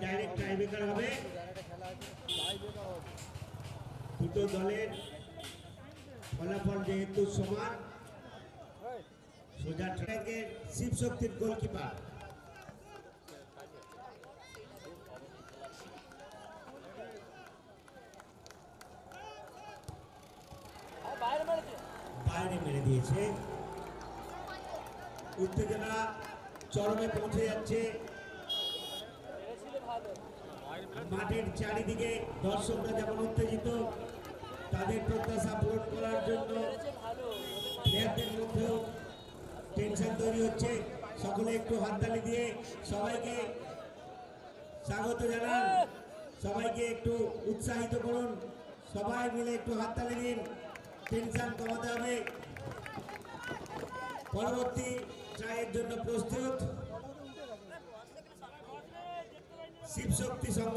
ডাইরেক্ট টাইব্রেকার হবে। দুটো দলের ফলাফল যেহেতু সমান, সোজা ট্র্যাকের শিবশক্তির গোলকিপার। বাইরে মেরে দিয়েছে। উত্তেজনা চরমে পৌঁছে যাচ্ছে। মাঠের চারিদিকে দর্শকরা যেমন উত্তেজিত, তাদের প্রত্যাশা পূরণ করার জন্য প্লেয়ারদের মধ্যেও টেনশন তৈরি হচ্ছে। সকলে একটু হাততালি দিয়ে সবাইকে স্বাগত জানান। সবাইকে একটু উৎসাহিত করুন, সবাই মিলে একটু হাততালি দিন, টেনশন কমাতে হবে। পরবর্তী ট্রায়ের জন্য প্রস্তুত শিবশক্তি সংঘ,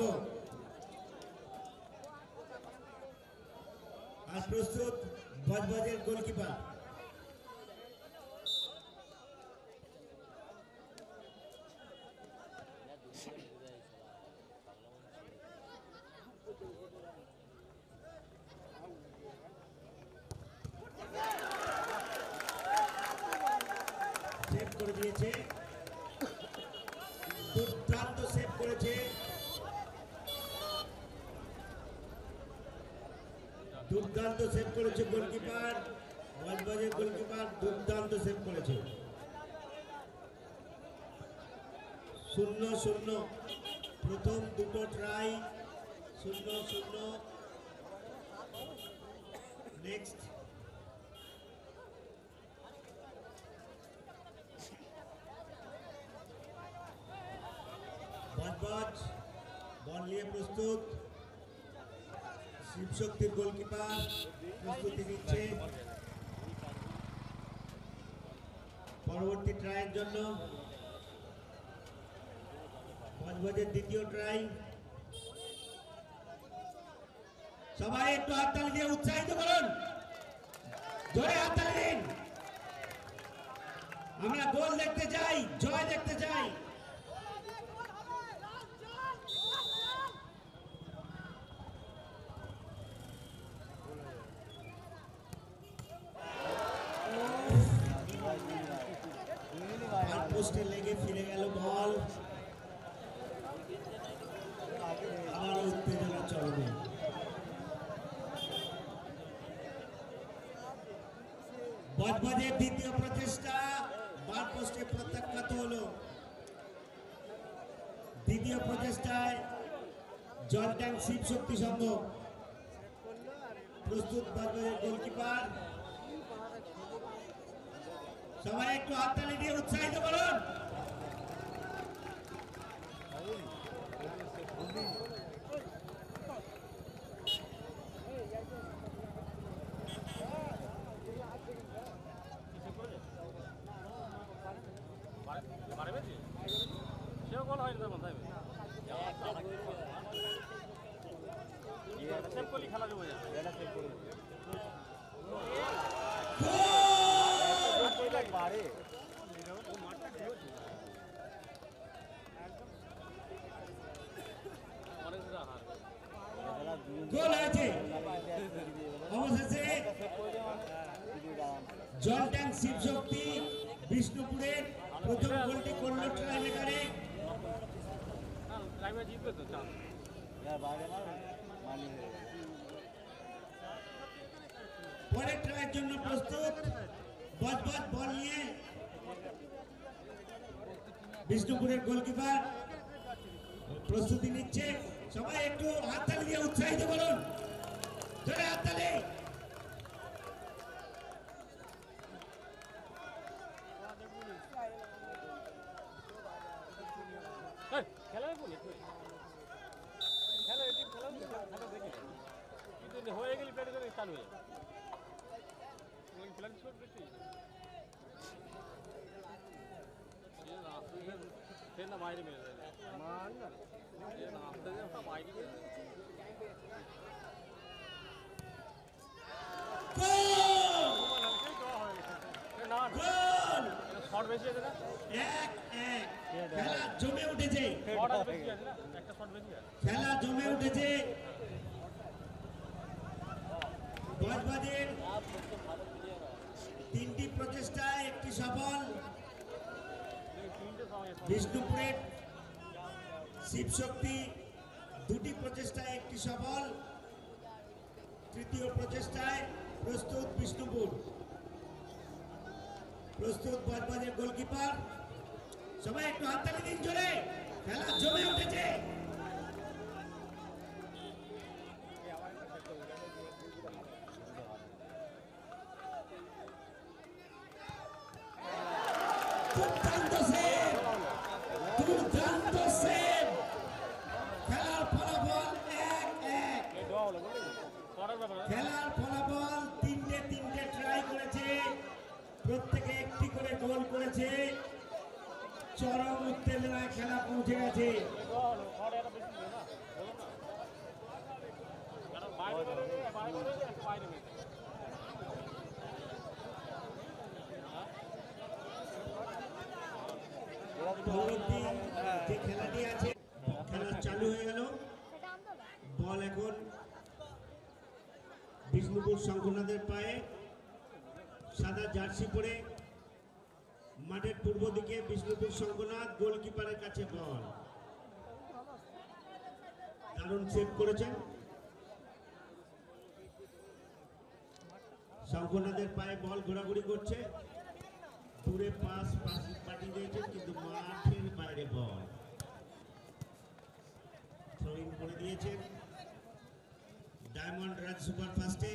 আর প্রস্তুত বজবজের গোলকিপার। সেভ করে দিয়েছে, দুর্দান্ত সেভ করেছে, দুর্দান্ত সেভ করেছে গোলকিপার, বজবজের গোলকিপার দুর্দান্ত সেভ করেছে। 0-0 প্রথম দুটো ট্রাই, 0-0। নেক্সট বজবজ বল নিয়ে প্রস্তুত, শিবশক্তির গোলকিপার প্রস্তুতি নিচ্ছে পরবর্তী ট্রাইয়ের জন্য। বজবজের দ্বিতীয় ট্রাই, সবাই একটু হাততালি দিয়ে উৎসাহিত করুন, জোরে হাততালি দিন। আমরা গোল দেখতে চাই, জয় দেখতে চাই। পোস্টে লেগে ফিরে গেল বল, আবার উত্তেজনা চলবে। বজবজের দ্বিতীয় প্রচেষ্টা বার পোস্টে প্রত্যাখ্যাত হলো। দ্বিতীয় প্রচেষ্টায় জল ট্যাঙ্ক শিবশক্তি সংঘ প্রস্তুত, বজবজের গোলকিপার। সবাই একটু হাততালি দিয়ে উৎসাহিত করুন। সেও গোল হয়নি তার মাথায় সেভ করলে খেলা জমে যাবে। গোল আছে অবশেষে। জল ট্যাঙ্ক শিবশক্তি বিষ্ণুপুরের প্রথম গোলটি করল ট্রাই মেকারে। জিতবে তো চান্স। পরের ট্রাইয়ের জন্য প্রস্তুত, বজবজ বল নিয়ে বিষ্ণুপুরের গোলকিপার প্রস্তুতি নিচ্ছে। সবাই একটু হাততালি দিয়ে উৎসাহিত করুন, জোরে হাততালি। খেলা দেখুন, খেলা খেলা দেখি কিন্তু হয়ে গেলে প্লেট করে চালু হয়ে যাবে। প্লেট দেখি ট্রেন না বাইরে মেরে দেয়, বাইরে শর্ট বেশি আছে না, 1-1 খেলা জমে উঠেছে, একটা শর্ট বেশি আছে। খেলা জমে উঠেছে। বজবজের তিনটি প্রচেষ্টায় একটি সফল, বিষ্ণুপুরের শিবশক্তি দুটি প্রচেষ্টায় একটি সফল। তৃতীয় প্রচেষ্টায় প্রস্তুত বিষ্ণুপুর, প্রস্তুত বজবজের গোলকিপার। সবাই একটু হাততালি দিন জোরে, খেলা জমে উঠেছে। দুর্দান্ত সেভ, দুর্দান্ত সেভ, খেলার ফলাফল তিনটে ট্রাই করেছে, প্রত্যেকে একটি করে গোল করেছে। চরম উত্তেজনায় খেলা পৌঁছে গেছে। পরবর্তী যে খেলাটি আছে, খেলা চালু হয়ে গেল। বল এখন বিষ্ণুপুর শঙ্করনাথের পায়ে। সাদা জার্সি পরে মাঠের পূর্ব দিকে বিষ্ণুপুর শঙ্করনাথ, গোলকিপারের কাছে বল। দারুণ সেভ করেছেন। শঙ্করনাথের পায়ে বল ঘোরাঘুরি করছে, দূরে পাস পাঠিয়ে দিয়েছেন, কিন্তু মাঠের বাইরে বল। থ্রো ইন করে দিয়েছেন ডায়মন্ড রাজ সুপারফাস্টে।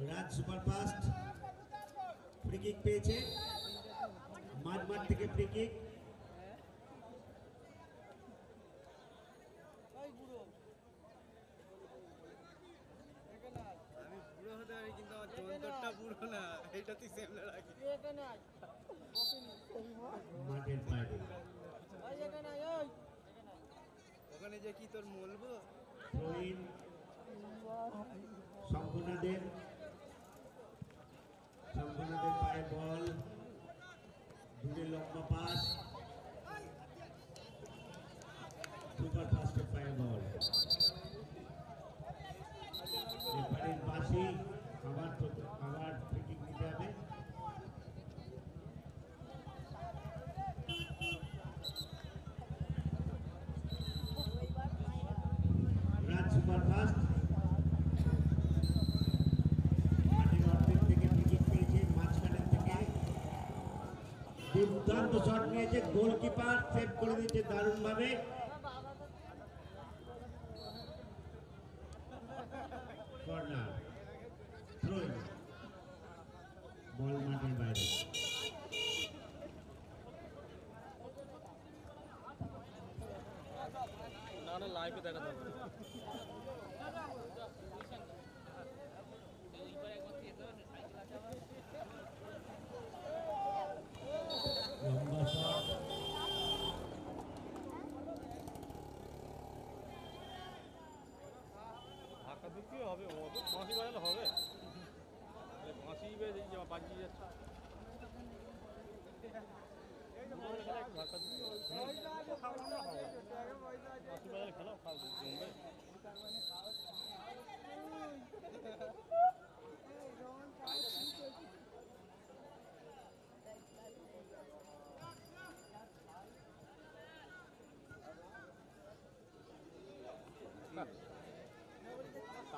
রাজ সুপারফাস্ট ফ্রি কিক পেয়েছে, মাঠ থেকে ফ্রি কিক। আমি বুড়ো হতে পারি কিন্তু আমার যন্ত্রটা বুড়ো না, এইটা তুই সেমলে রাখি। মাঠের বাইরে ওখানে যে কি তোর বলবো। থ্রো ইন শঙ্করনাথের পায়ে বল, দূরে লম্বা পাস, সুপারফাস্টের পায়ে বল। রেফারির বাঁশি, আবার ফ্রি কিক নিতে হবে। রাজ সুপারফাস্ট মাঠের অর্ধেক থেকে ফ্রি কিক পেয়েছে, মাঝখানের থেকে দুর্দান্ত শট নিয়েছে, গোলকিপার সেভ করে দিয়েছে দারুণ ভাবে। কর্নার, থ্রো ইন, বল মাঠের বাইরে। না লাইভে দেখাতে হবে। লম্বা শট, ধাক্কা দিতে হবে, ফাঁসি বাজালে হবে, ফাঁসি বেজে বাজিয়ে যাচ্ছে। ধাক্কা দিতে হবে, ফাঁসি বাজালে খেলা জমবে।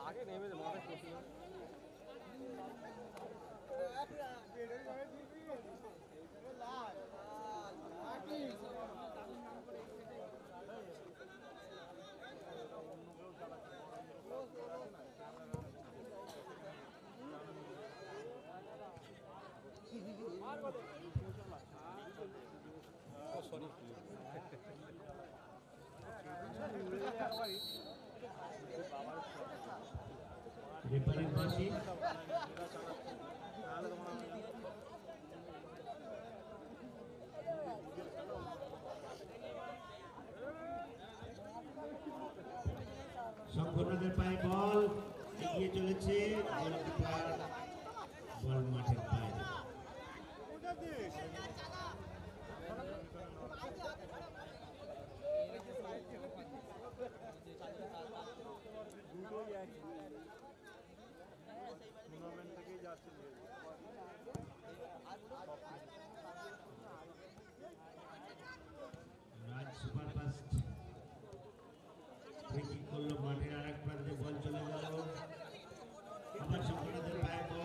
আগে নেমে মাথায় পড়ছিল। রেফারির বাঁশি, শঙ্করনাথের পায়ে বল, এগিয়ে চলেছে, গোলকিপার, বল মাঠের বাইরে। রাজ সুপারফাস্ট ফ্রি কিক করলো, মাঠের আরেক প্রান্তে বল চলে গেল, আবার শঙ্করনাথের পায়ে বল।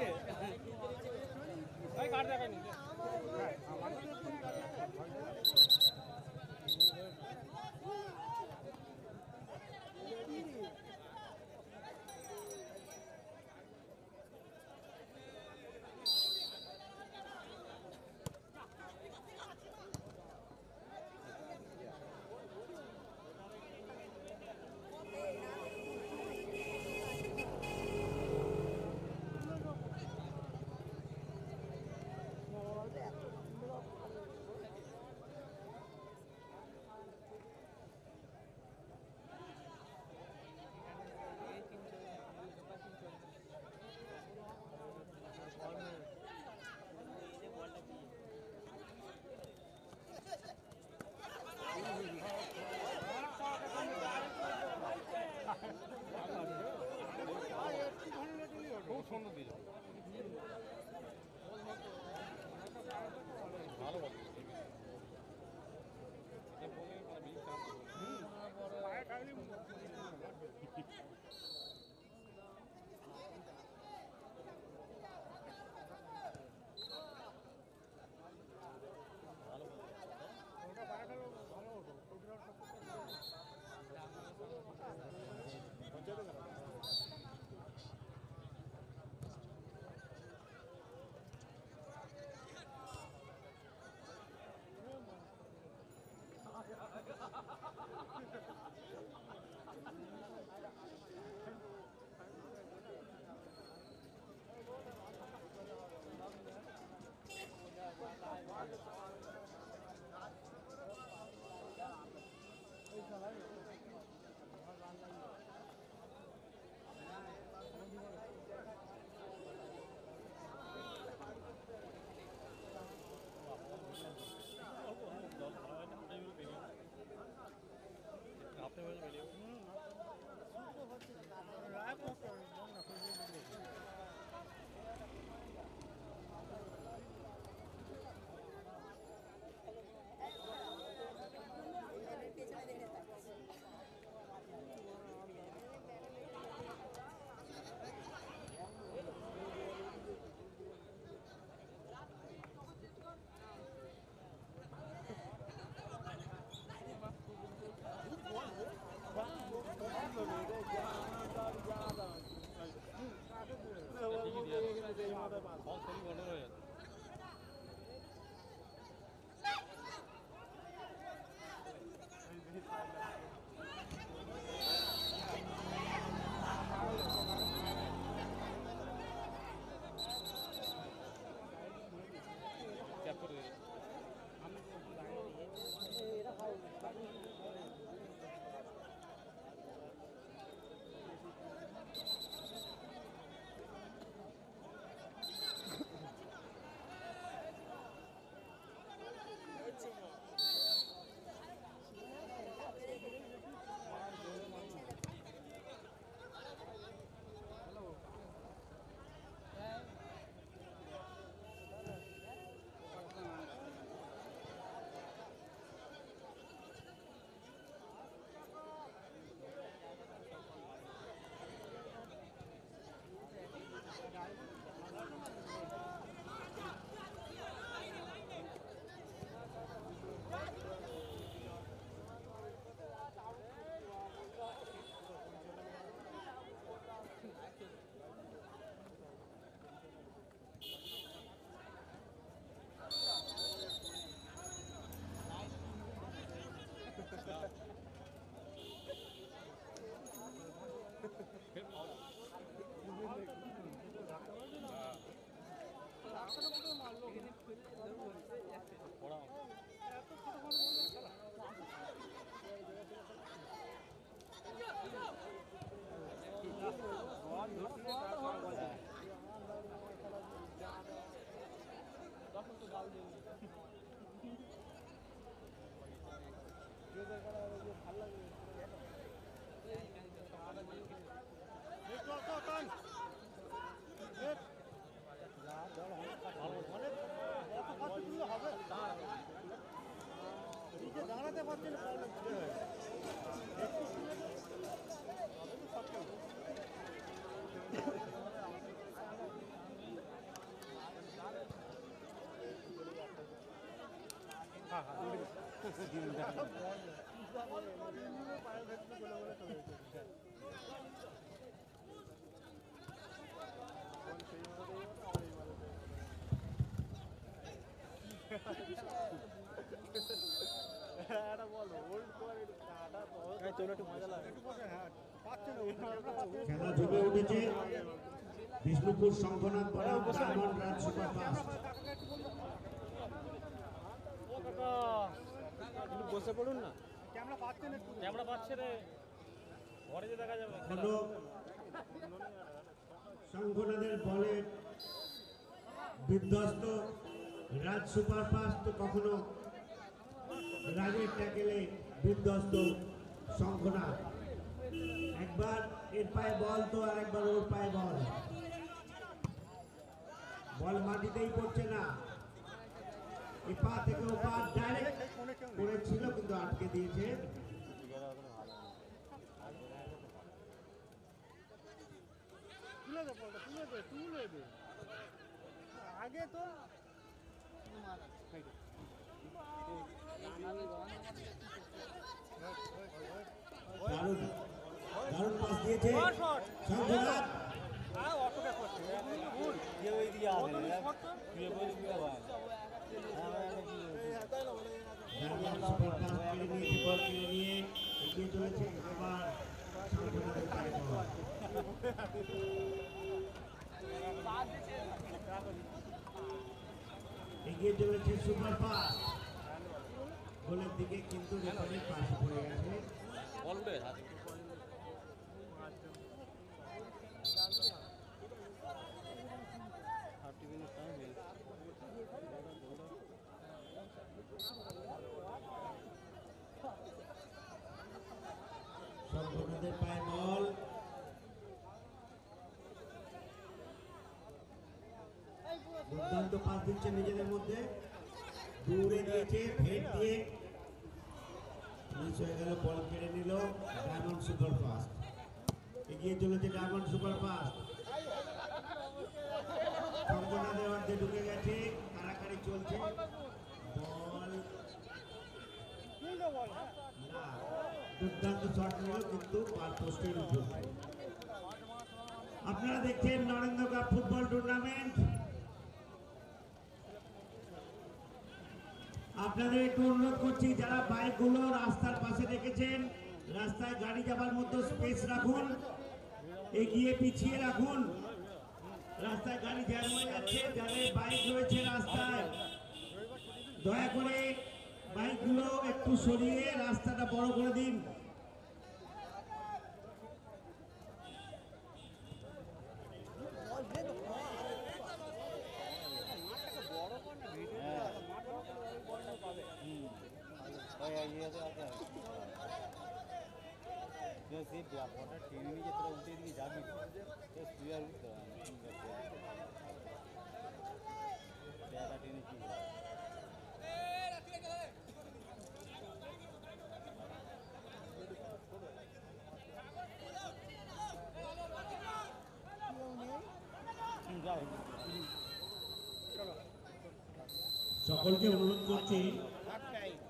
দিচ্ছে ভাই কার্ড দেখায়নি খুব সুন্দর দিল ভালো বল দাঁড়াতে পারছেন খেলা জমে উঠেছে। বিষ্ণুপুর শঙ্খনাথ বনাম ডায়মন্ড রাজ সুপারফাস্ট। বসে পড়ুন না, ক্যামেরা পাচ্ছে রে, ঘরে যে দেখা যাবে। এখনো শঙ্খনাথের বলে বিধ্বস্ত রাজ সুপারফাস্ট, তো কখনো রাজের ট্যাকেলে বিধ্বস্ত শঙ্খনাথ। একবার এর পায়ে বল তো আর একবার ওর পায়ে বল। বল মাটিতেই পড়ছে না, এ পা থেকে ও পা ডাইরেক্ট করেছিল কিন্তু আটকে দিয়েছে। আগে তো দারুণ দারুণ পাস দিয়েছে শঙ্খনাথ। ডায়মন্ড সুপারফাস্ট কেড়ে নিয়েছে, বল কেড়ে নিয়ে এগিয়ে চলেছে। এবার শঙ্খনাথের পায়ে বল। এগিয়ে চলেছে সুপারফাস্ট গোলের দিকে, কিন্তু রেফারির পাশে পড়ে গেছে। বল উঠে হাতে। শঙ্খনাথের পায়ে বল। দুর্দান্ত পাস দিচ্ছে নিজেদের মধ্যে, দূরে দিয়েছে, ভেট দিয়ে মিস হয়ে গেল। বল কেড়ে নিল ডায়মন্ড সুপারফাস্ট। এগিয়ে চলেছে ডায়মন্ড সুপারফাস্ট। শঙ্খনাথের অর্ধে ঢুকে গেছে, কাড়াকাড়ি চলছে। বল না, দুর্দান্ত শট নিল কিন্তু পার পোস্টের উপর। আপনারা দেখছেন নরেন্দ্র কাপ ফুটবল টুর্নামেন্ট। আপনাদের একটু অনুরোধ করছি, যারা বাইকগুলো রাস্তার পাশে রেখেছেন, রাস্তায় গাড়ি যাবার মতো স্পেস রাখুন, এগিয়ে পিছিয়ে রাখুন। রাস্তায় গাড়ি জ্যাম হয়ে যাচ্ছে, যাদের বাইক রয়েছে রাস্তায় দয়া করে বাইকগুলো একটু সরিয়ে রাস্তাটা বড় করে দিন। টেনে নিয়ে তোরা উল্টে দিকে যাবি, তুই আর উঠতে টেনে কি সকলকে অনুরোধ করছি,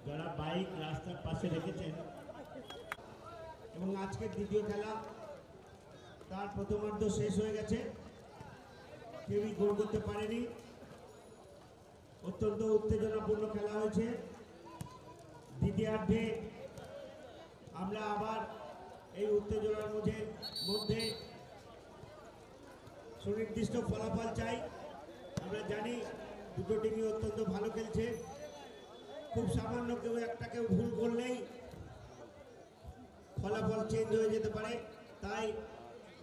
যারা বাইক রাস্তার পাশে রেখেছেন এবং আজকের দ্বিতীয় খেলা, তার প্রথমার্ধ শেষ হয়ে গেছে, কেউই গোল করতে পারেনি। অত্যন্ত উত্তেজনাপূর্ণ খেলা হয়েছে। দ্বিতীয়ার্ধে আমরা আবার এই উত্তেজনার মধ্যে সুনির্দিষ্ট ফলাফল চাই। আমরা জানি দুটো টিমই অত্যন্ত ভালো খেলছে, খুব সামান্য কেউ ভুল করলেই ফলাফল চেঞ্জ হয়ে যেতে পারে। তাই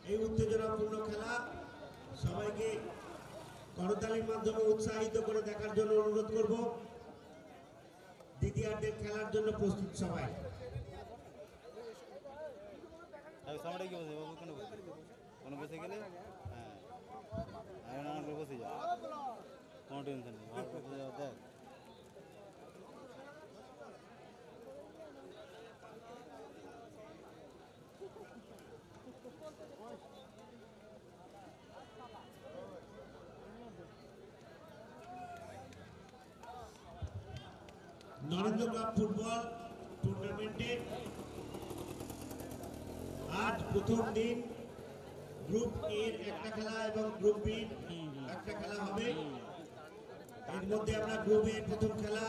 এই উত্তেজনাপূর্ণ খেলা সবাইকে করতালির মাধ্যমে উৎসাহিত করে দেখার জন্য অনুরোধ করব। দ্বিতীয়ার্ধের খেলার জন্য প্রস্তুত সবাই। সামনে কি বসে বাবু, কোনো বসে গেলে হ্যাঁ আমি বসে যাও, কোনো টেনশন নেই, ভালো বসে যাও। দেখ নরেন্দ্র কাপ ফুটবল টুর্নামেন্টে আজ প্রথম দিন গ্রুপ এর একটা খেলা এবং গ্রুপ বি একটা খেলা হবে। এর মধ্যে আমরা গ্রুপ এর প্রথম খেলা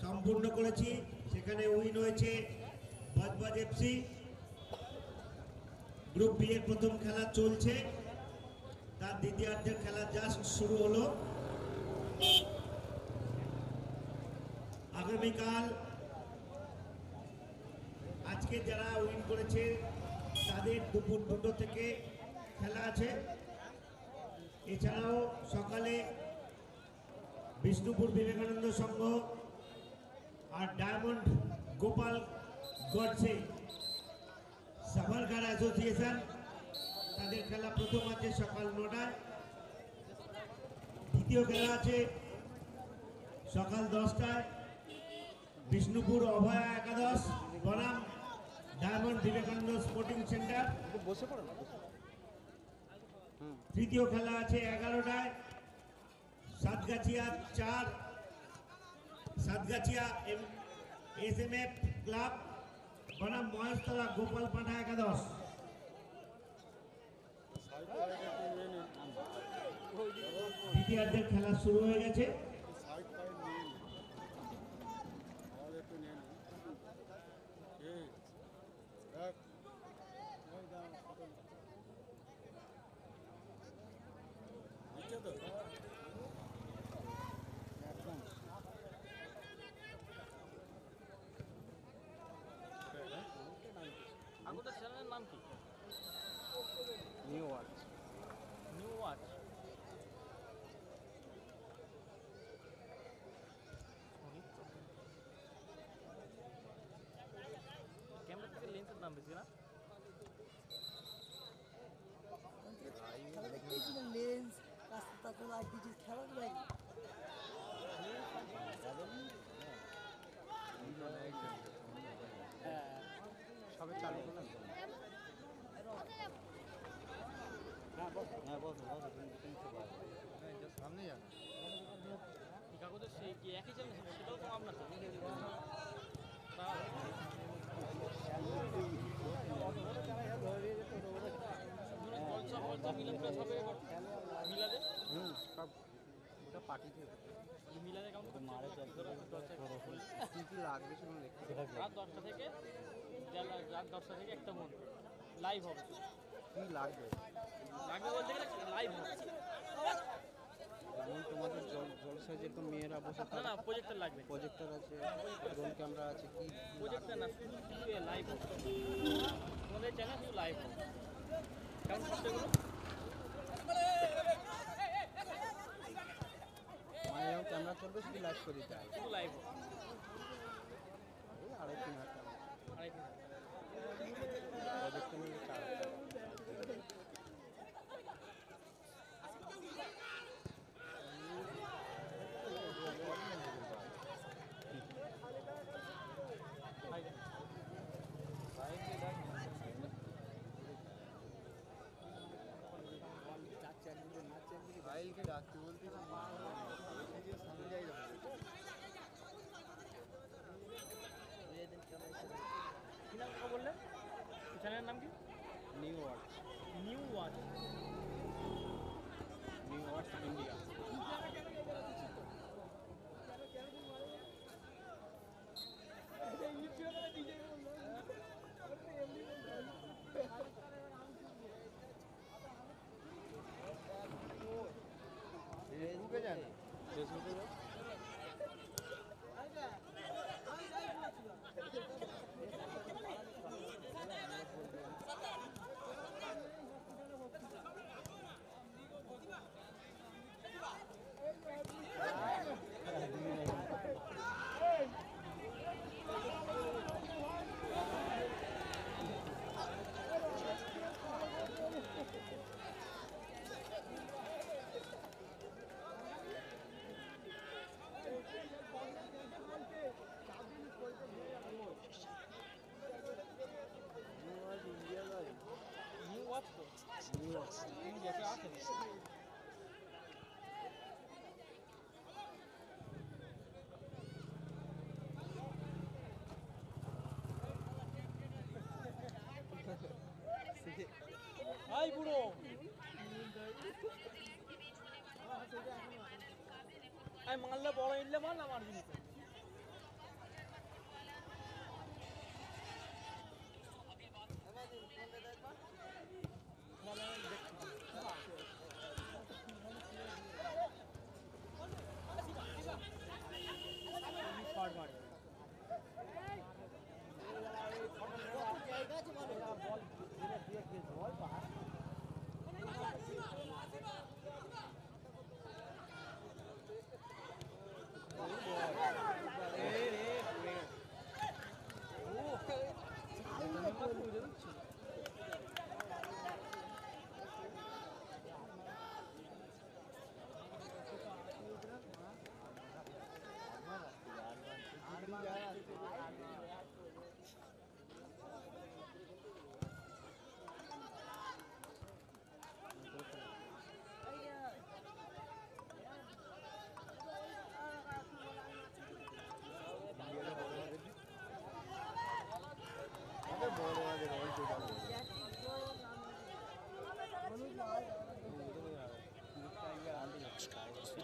সম্পূর্ণ করেছি, সেখানে উইন হয়েছে বজবজ এফসি। গ্রুপ বি এর প্রথম খেলা চলছে, তার দ্বিতীয়ার্ধের খেলা জাস্ট শুরু হলো। আগামীকাল আজকে যারা উইন করেছে তাদের দুপুর 2টো থেকে খেলা আছে। এছাড়াও সকালে বিষ্ণুপুর বিবেকানন্দ সংঘ আর ডায়মন্ড গোপাল গডসে সাভারকার অ্যাসোসিয়েশন তাদের খেলা প্রথম আছে সকাল 9টায়। দ্বিতীয় খেলা আছে সকাল 10টায় বিষ্ণুপুর অভয়া একাদশ বনাম ডায়মন্ড বিবেকানন্দ স্পোর্টিং সেন্টার। বসে পড়ো না। তৃতীয় খেলা আছে 11টায় সাতগাছিয়া SMF ক্লাব বনাম মহেশতলা গোপাল পাঠা একাদশ। দ্বিতীয়ার্ধের খেলা শুরু হয়ে গেছে। আগোটা চ্যানেলের নাম কি? New watch. New watch. Camera থেকে লেন্সের দাম বেশি না? লেন্স রাস্তা তো লাইট দিচ্ছিস খেলার লাগে সবে চালু করলাম। হ্যাঁ বস সামনে যান। এই কাগজের সেই কি একই চ্যানেল সেটাও তো আপনার তো। মিলাদে সব ওটা পার্টি থেকে মিলাদে কেমন মারে তো কি কি লাগবে শুনুন দেখতে রাত 10টা থেকে রাত 10টা থেকে একটা মন লাইভ হবে। কি লাগবে লাগবে বলতে গেলে লাইভ হবে। যেমন তোমাদের জলসায় যেরকম মেয়েরা বসে না না প্রজেক্টর লাগবে। প্রজেক্টর আছে, ড্রোন ক্যামেরা আছে, কি প্রজেক্টর না শুধু লাইভ হবে। তোমাদের চ্যানেল শুধু লাইভ হবে। কেমন খরচা এগুলো? মানে যেমন ক্যামেরা চলবে শুধু লাইভ করে দিতে হয়। শুধু লাইভ হবে। এই 2.5-3 হাজার টাকা। আড়াই তিন প্রজেক্টর নিলে 4 হাজার টাকা। ফাইলকে ডাকতে বলতে সামনে যাই কি নাম কথা বললেন? চ্যানেলের নাম কি? New watch. New watch. New watch India. ফেসবুকে যান, ফেসবুকে যান। নিউ ওয়াচ তো ইন্ডিয়াতে আছে। ভাই বুড়ো আমি মারলে বড় ইনলে মার না মারবি না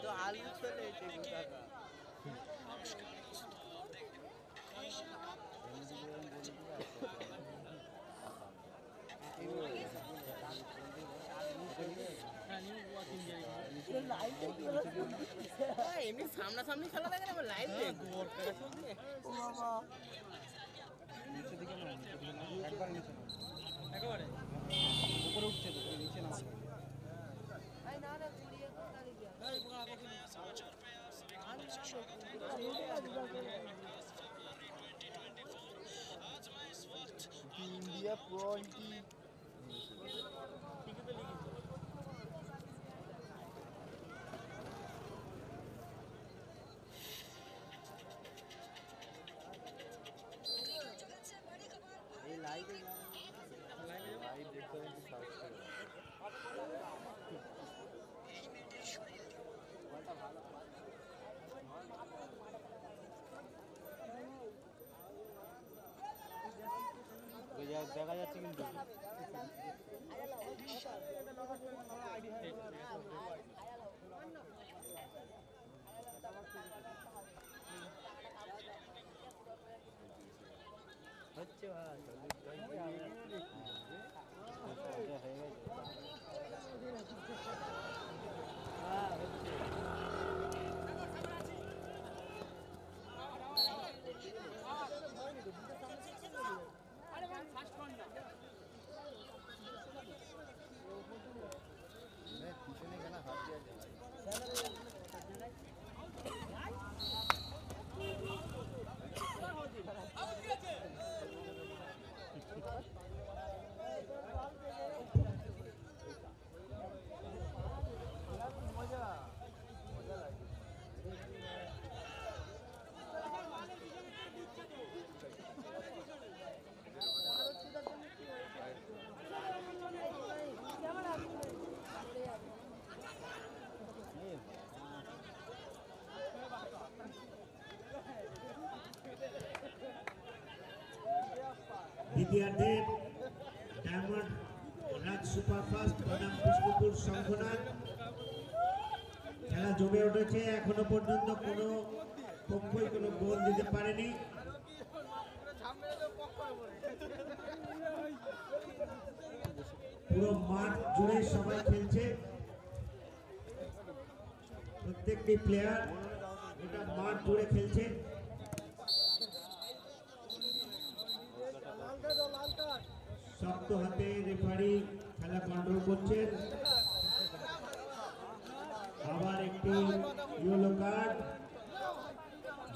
তো আলু চলে এমনি সামনাসামনি খেলা দেখে না লাইভ দেখবো নিচে দিকে না একবার নিচে না একেবারে উপরে উঠছে তো নিচে না इंडिया प्रो लाइव देखते हैं सर्च करो দেখা যাচ্ছে কিন্তু হচ্ছে পিছনে কেন হাত দেওয়া দ্বিতীয়ার্ধে ডায়মন্ড রাজ সুপারফাস্ট বনাম বিষ্ণুপুর সংঘনাথ খেলা জমে উঠেছে। এখনো পর্যন্ত কোনো পক্ষই কোনো গোল দিতে পারেনি। পুরো মাঠ জুড়ে সবাই খেলছে, প্রত্যেকটি প্লেয়ার গোটা মাঠ জুড়ে খেলছে। শক্ত হাতে রেফারি খেলা কন্ট্রোল করছেন। আবার একটি ইয়েলো কার্ড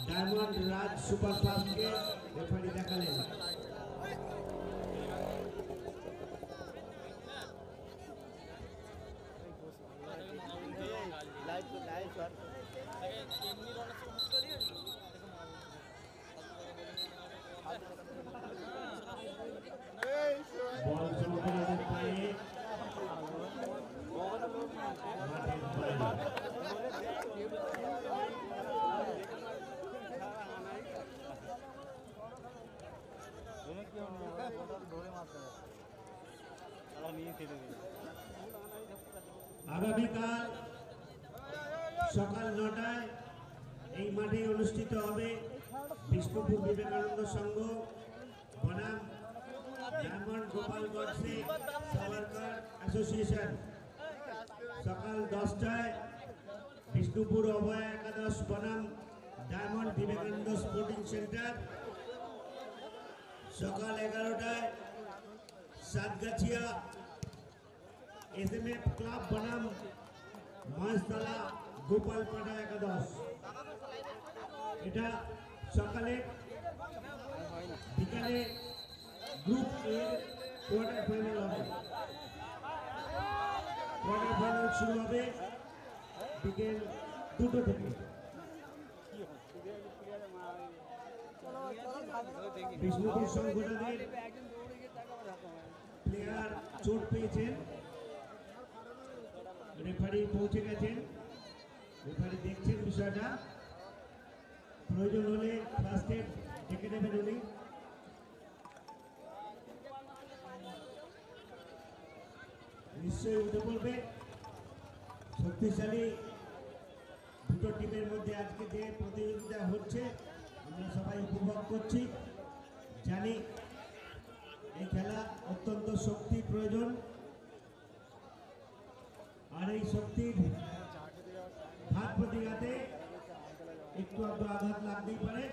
ডায়মন্ড রাজ সুপারফাস্টকে রেফারি দেখালেন। বল সমগ্রদের পায়ে মাঠের বাইরে। আগামীকাল সকাল 9টায় এই মাঠে অনুষ্ঠিত হবে বিষ্ণুপুর বিবেকানন্দ সংঘ বনাম ডায়মন্ড গোপাল গডসে সাভারকার অ্যাসোসিয়েশন। সকাল 10টায় বিষ্ণুপুর অভয় একাদশ বনাম ডায়মন্ড বিবেকানন্দ স্পোর্টিং সেন্টার। সকাল 11টায় সাতগাছিয়া এসএমএফ ক্লাব বনাম মহেশতলা গোপালপাড়া একাদশ। এটা সকালে। বিকালে গ্রুপ এ কোয়ার্টার ফাইনাল হবে। কোয়ার্টার ফাইনাল শুরু হবে বিকেল 2টো থেকে। বিষ্ণুপুর সংগঠনের প্লেয়ার চোট পেয়েছেন, রেফারি পৌঁছে গেছেন, রেফারি দেখছেন বিষয়টা, প্রয়োজন হলে ফার্স্ট এড ডেকে নেবেন উনি। নিশ্চয়ই উঠে পড়বে। শক্তিশালী দুটো টিমের মধ্যে আজকে যে প্রতিযোগিতা হচ্ছে আমরা সবাই উপভোগ করছি। জানি এই খেলা অত্যন্ত শক্তির প্রয়োজন, আর এই শক্তির ঘাত প্রতিঘাতে একটু আধটু আঘাত লাগতেই পারে।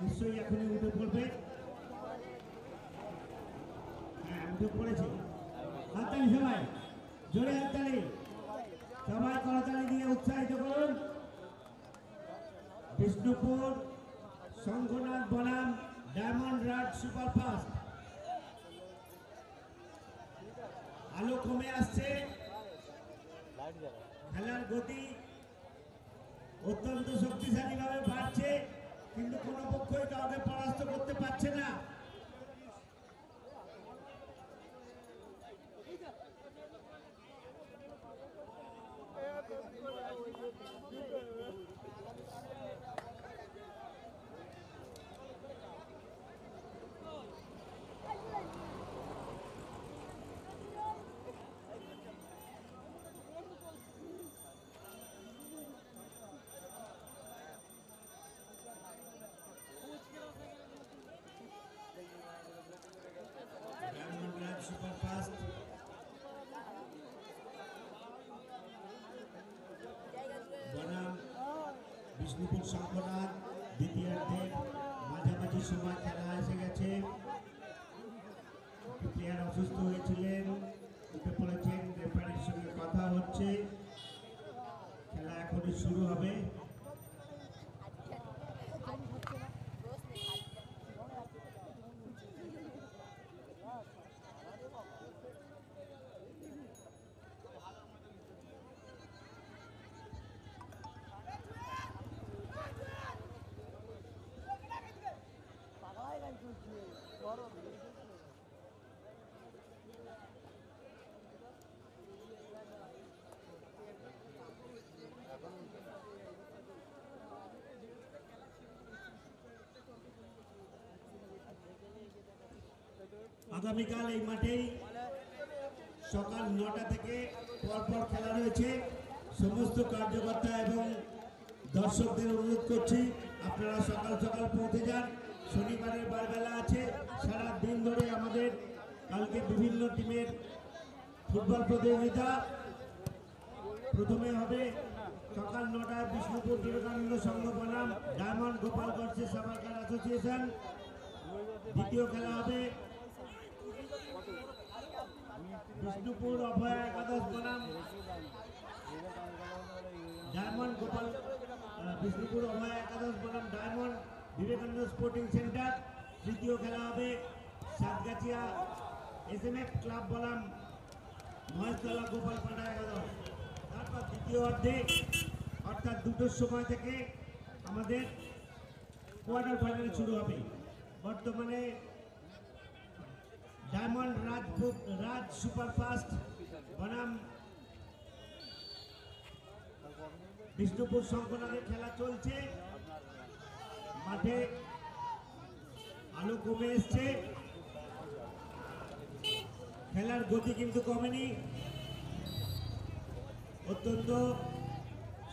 নিশ্চয়ই এখনই উঠে পড়বে। হ্যাঁ, উঠে পড়েছে। হাততালি সবাই, জোরে হাততালি, সবাই করতালি দিয়ে উৎসাহিত করুন। বিষ্ণুপুর শঙ্খনাথ বনাম ডায়মন্ড রাজ সুপারফাস্ট। আলো কমে আসছে, খেলার গতি অত্যন্ত শক্তিশালী ভাবে বাড়ছে, কিন্তু কোনো পক্ষই কাউকে পরাস্ত করতে পারছে না। ডায়মন্ড রাজ সুপারফাস্ট বনাম বিষ্ণুপুর শঙ্খনাথ দ্বিতীয়ার্ধের মাঝামাঝি সময় খেলা এসে গেছে। প্লেয়ার অসুস্থ হয়েছিলেন, উঠে পড়েছেন, রেফারির সঙ্গে কথা হচ্ছে। খেলা এখনই শুরু হবে। আগামীকাল এই মাঠেই সকাল 9টা থেকে পরপর খেলা রয়েছে। সমস্ত কার্যকর্তা এবং দর্শকদের অনুরোধ করছি আপনারা সকাল সকাল পৌঁছে যান। শনিবারের বারবেলা আছে, সারা দিন ধরে আমাদের কালকে বিভিন্ন টিমের ফুটবল প্রতিযোগিতা। প্রথমে হবে সকাল 9টায় বিষ্ণুপুর বিবেকানন্দ সংঘ বনাম ডায়মন্ড গোপাল গডসে সাভারকার অ্যাসোসিয়েশন। দ্বিতীয় খেলা হবে বিষ্ণুপুর অভয় একাদশ বনাম ডায়মন্ড গোপাল বিষ্ণুপুর অভয় একাদশ বনাম ডায়মন্ড বিবেকানন্দ স্পোর্টিং সেন্টার। তৃতীয় খেলা হবে সাতগাছিয়া এসএমএফ ক্লাব বনাম মহেশতলা গোপালপাড়া একাদশ। তারপর দ্বিতীয় অর্ধে অর্থাৎ 2টোর সময় থেকে আমাদের কোয়ার্টার ফাইনাল শুরু হবে। বর্তমানে ডায়মন্ড রাজ সুপারফাস্ট বনাম বিষ্ণুপুর শঙ্খনাথের খেলা চলছে। মাঠে আলো কমে এসছে, খেলার গতি কিন্তু কমেনি। অত্যন্ত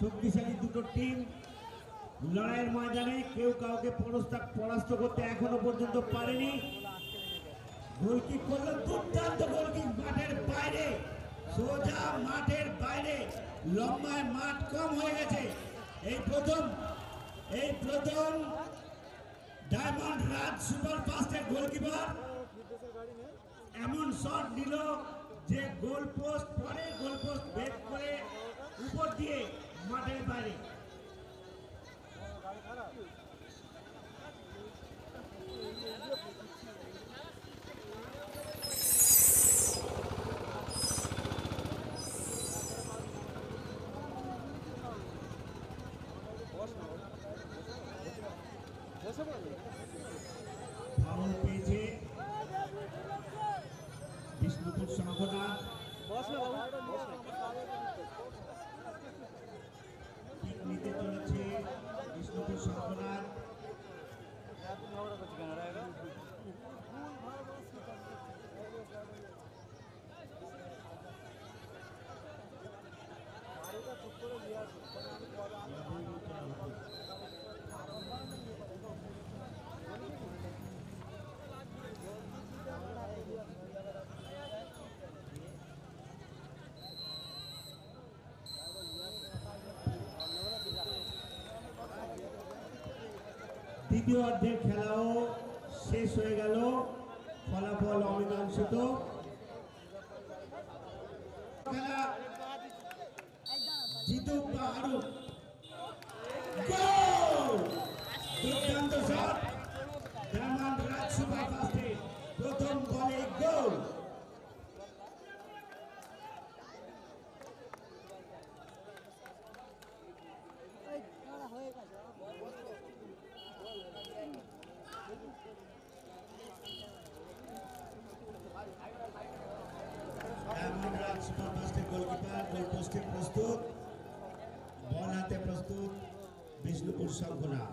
শক্তিশালী দুটো টিম লড়াইয়ের ময়দানে, কেউ কাউকে পরাস্ত করতে এখনো পর্যন্ত পারেনি। গোলকিক করলো, দুর্দান্ত গোলকিক মাঠের বাইরে, সোজা মাঠের বাইরে। লম্বায় মাঠ কম হয়ে গেছে। এই প্রথম ডায়মন্ড রাজ সুপার ফাস্টের গোলকিপার এমন শট নিল যে গোল পোস্ট ভেদ করে উপর দিয়ে মাঠের বাইরে। ফাউল পেয়েছে বিষ্ণুপুর শঙ্খনাথ। ঠিক নিতে চলেছে বিষ্ণুপুর শঙ্খনাথ। দ্বিতীয় অর্ধের খেলাও শেষ হয়ে গেল, ফলাফল অমীমাংসিত। খেলা জিতুক বা হারুক, গোল! দুর্দান্ত শট ডায়মন্ড রাজ সুপার ফাস্টে, প্রথম বলে গোল। ডায়মন্ড রাজ সুপার ফাস্টের গোলকিপার গোল পোস্টে প্রস্তুত, বল হাতে প্রস্তুত বিষ্ণুপুর শঙ্খনাথ।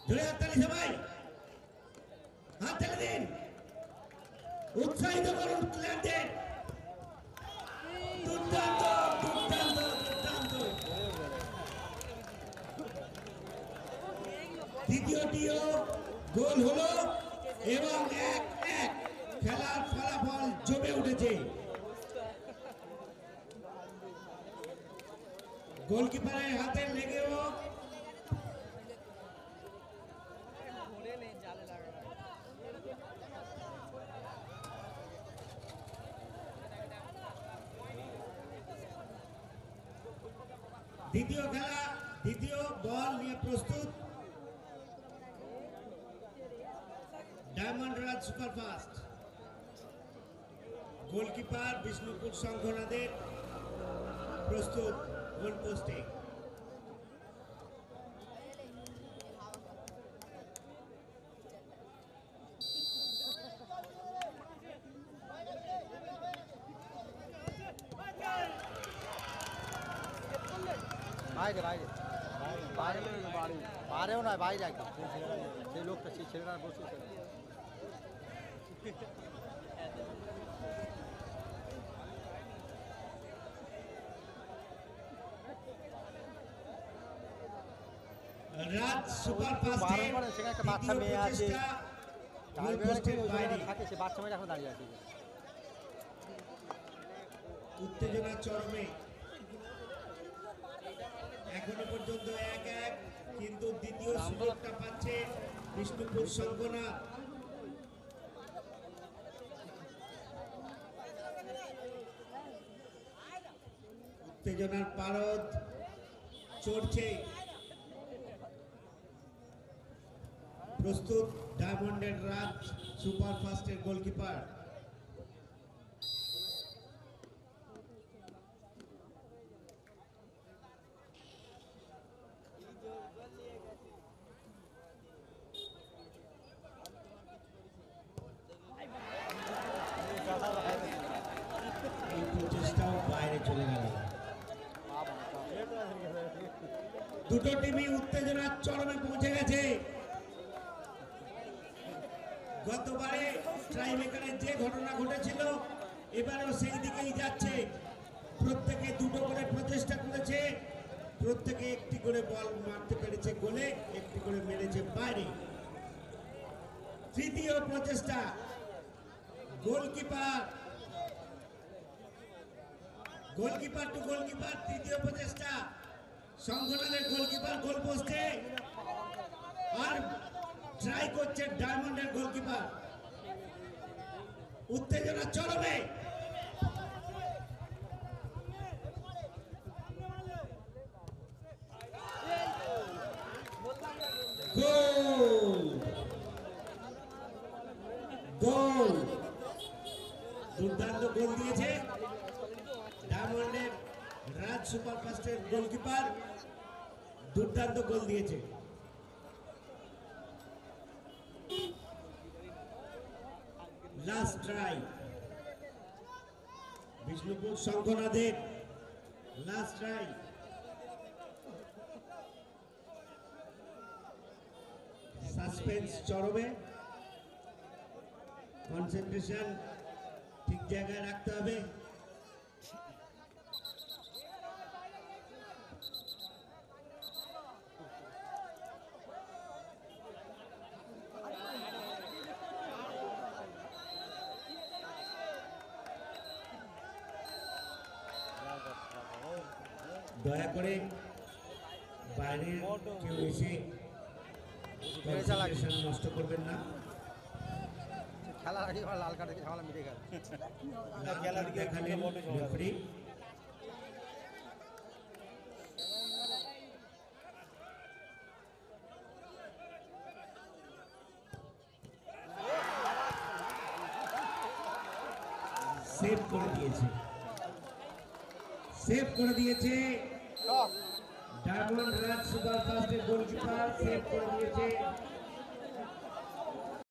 জোরে হাততালি সবাই, হাত তালি দিন, উৎসাহিত করুন প্লেয়ারদের। দুর্দান্ত দুর্দান্ত দুর্দান্ত। দ্বিতীয়টিও গোল হলো এবং 1-1 খেলার ফলাফল জমে উঠেছে। গোলকিপারের হাতে লেগেও দ্বিতীয় খেলা, দ্বিতীয় বল নিয়ে প্রস্তুত ডায়মন্ড রাজ সুপারফাস্ট। গোলকিপার বিষ্ণুপুর শঙ্খনাথের প্রস্তুত গোল পোস্টে। বাইরে বাইরে বাইরে বাইরেও নয়, বাইরে একদম সেই লোকটা, সেই ছেলেটা বসে রাজ সুপারফাস্টের সেখানে একটা বাচ্চা মেয়ে আছে, থাকে সে বাচ্চা মেয়ে এখন দাঁড়িয়ে আছে। উত্তেজনা চরমে, এখনো পর্যন্ত 1-1, কিন্তু দ্বিতীয় সুযোগটা পাচ্ছে বিষ্ণুপুর শঙ্খনাথ। উত্তেজনার পারদ চড়ছে। প্রস্তুত ডায়মন্ডের রাজ সুপারফাস্টের গোলকিপার। দুটো টিমই উত্তেজনার চরমে পৌঁছে গেছে। গতবারে ট্রাইবেকারে যে ঘটনা ঘটেছিল এবারেও সেই দিকেই যাচ্ছে। প্রত্যেকে দুটো করে প্রচেষ্টা করেছে, প্রত্যেকে একটি করে বল মারতে পেরেছে গোলে, একটি করে মেরেছে বাইরে। তৃতীয় প্রচেষ্টা গোলকিপার টু গোলকিপার, তৃতীয় প্রচেষ্টা সংগঠনের গোলকিপার গোল পোস্টে, আর ট্রাই করছে ডায়মন্ডের গোলকিপার। উত্তেজনা চরমে। গোল গোল দুর্দান্ত গোল দিয়েছে ডায়মন্ডের রাজ সুপারফাস্টের গোলকিপার, দুর্দান্ত গোল দিয়েছে। লাস্ট ট্রাই বিষ্ণুপুর শঙ্খনাথের লাস্ট ট্রাই। সাসপেন্স চরমে, কনসেন্ট্রেশন ঠিক জায়গায় রাখতে হবে। দয়া করে বাইরের কেউ এসে কনসেন্ট্রেশন নষ্ট করবেন না। খেলার আগে আমার লাল কার্ডে ঝামেলা মিটে গেল। দেখালেন রেফারি। সেভ করে দিয়েছে, সেভ করে দিয়েছে ডায়মন্ড রাজ সুপারফাস্টের গোলকিপার, সেভ করে দিয়েছে।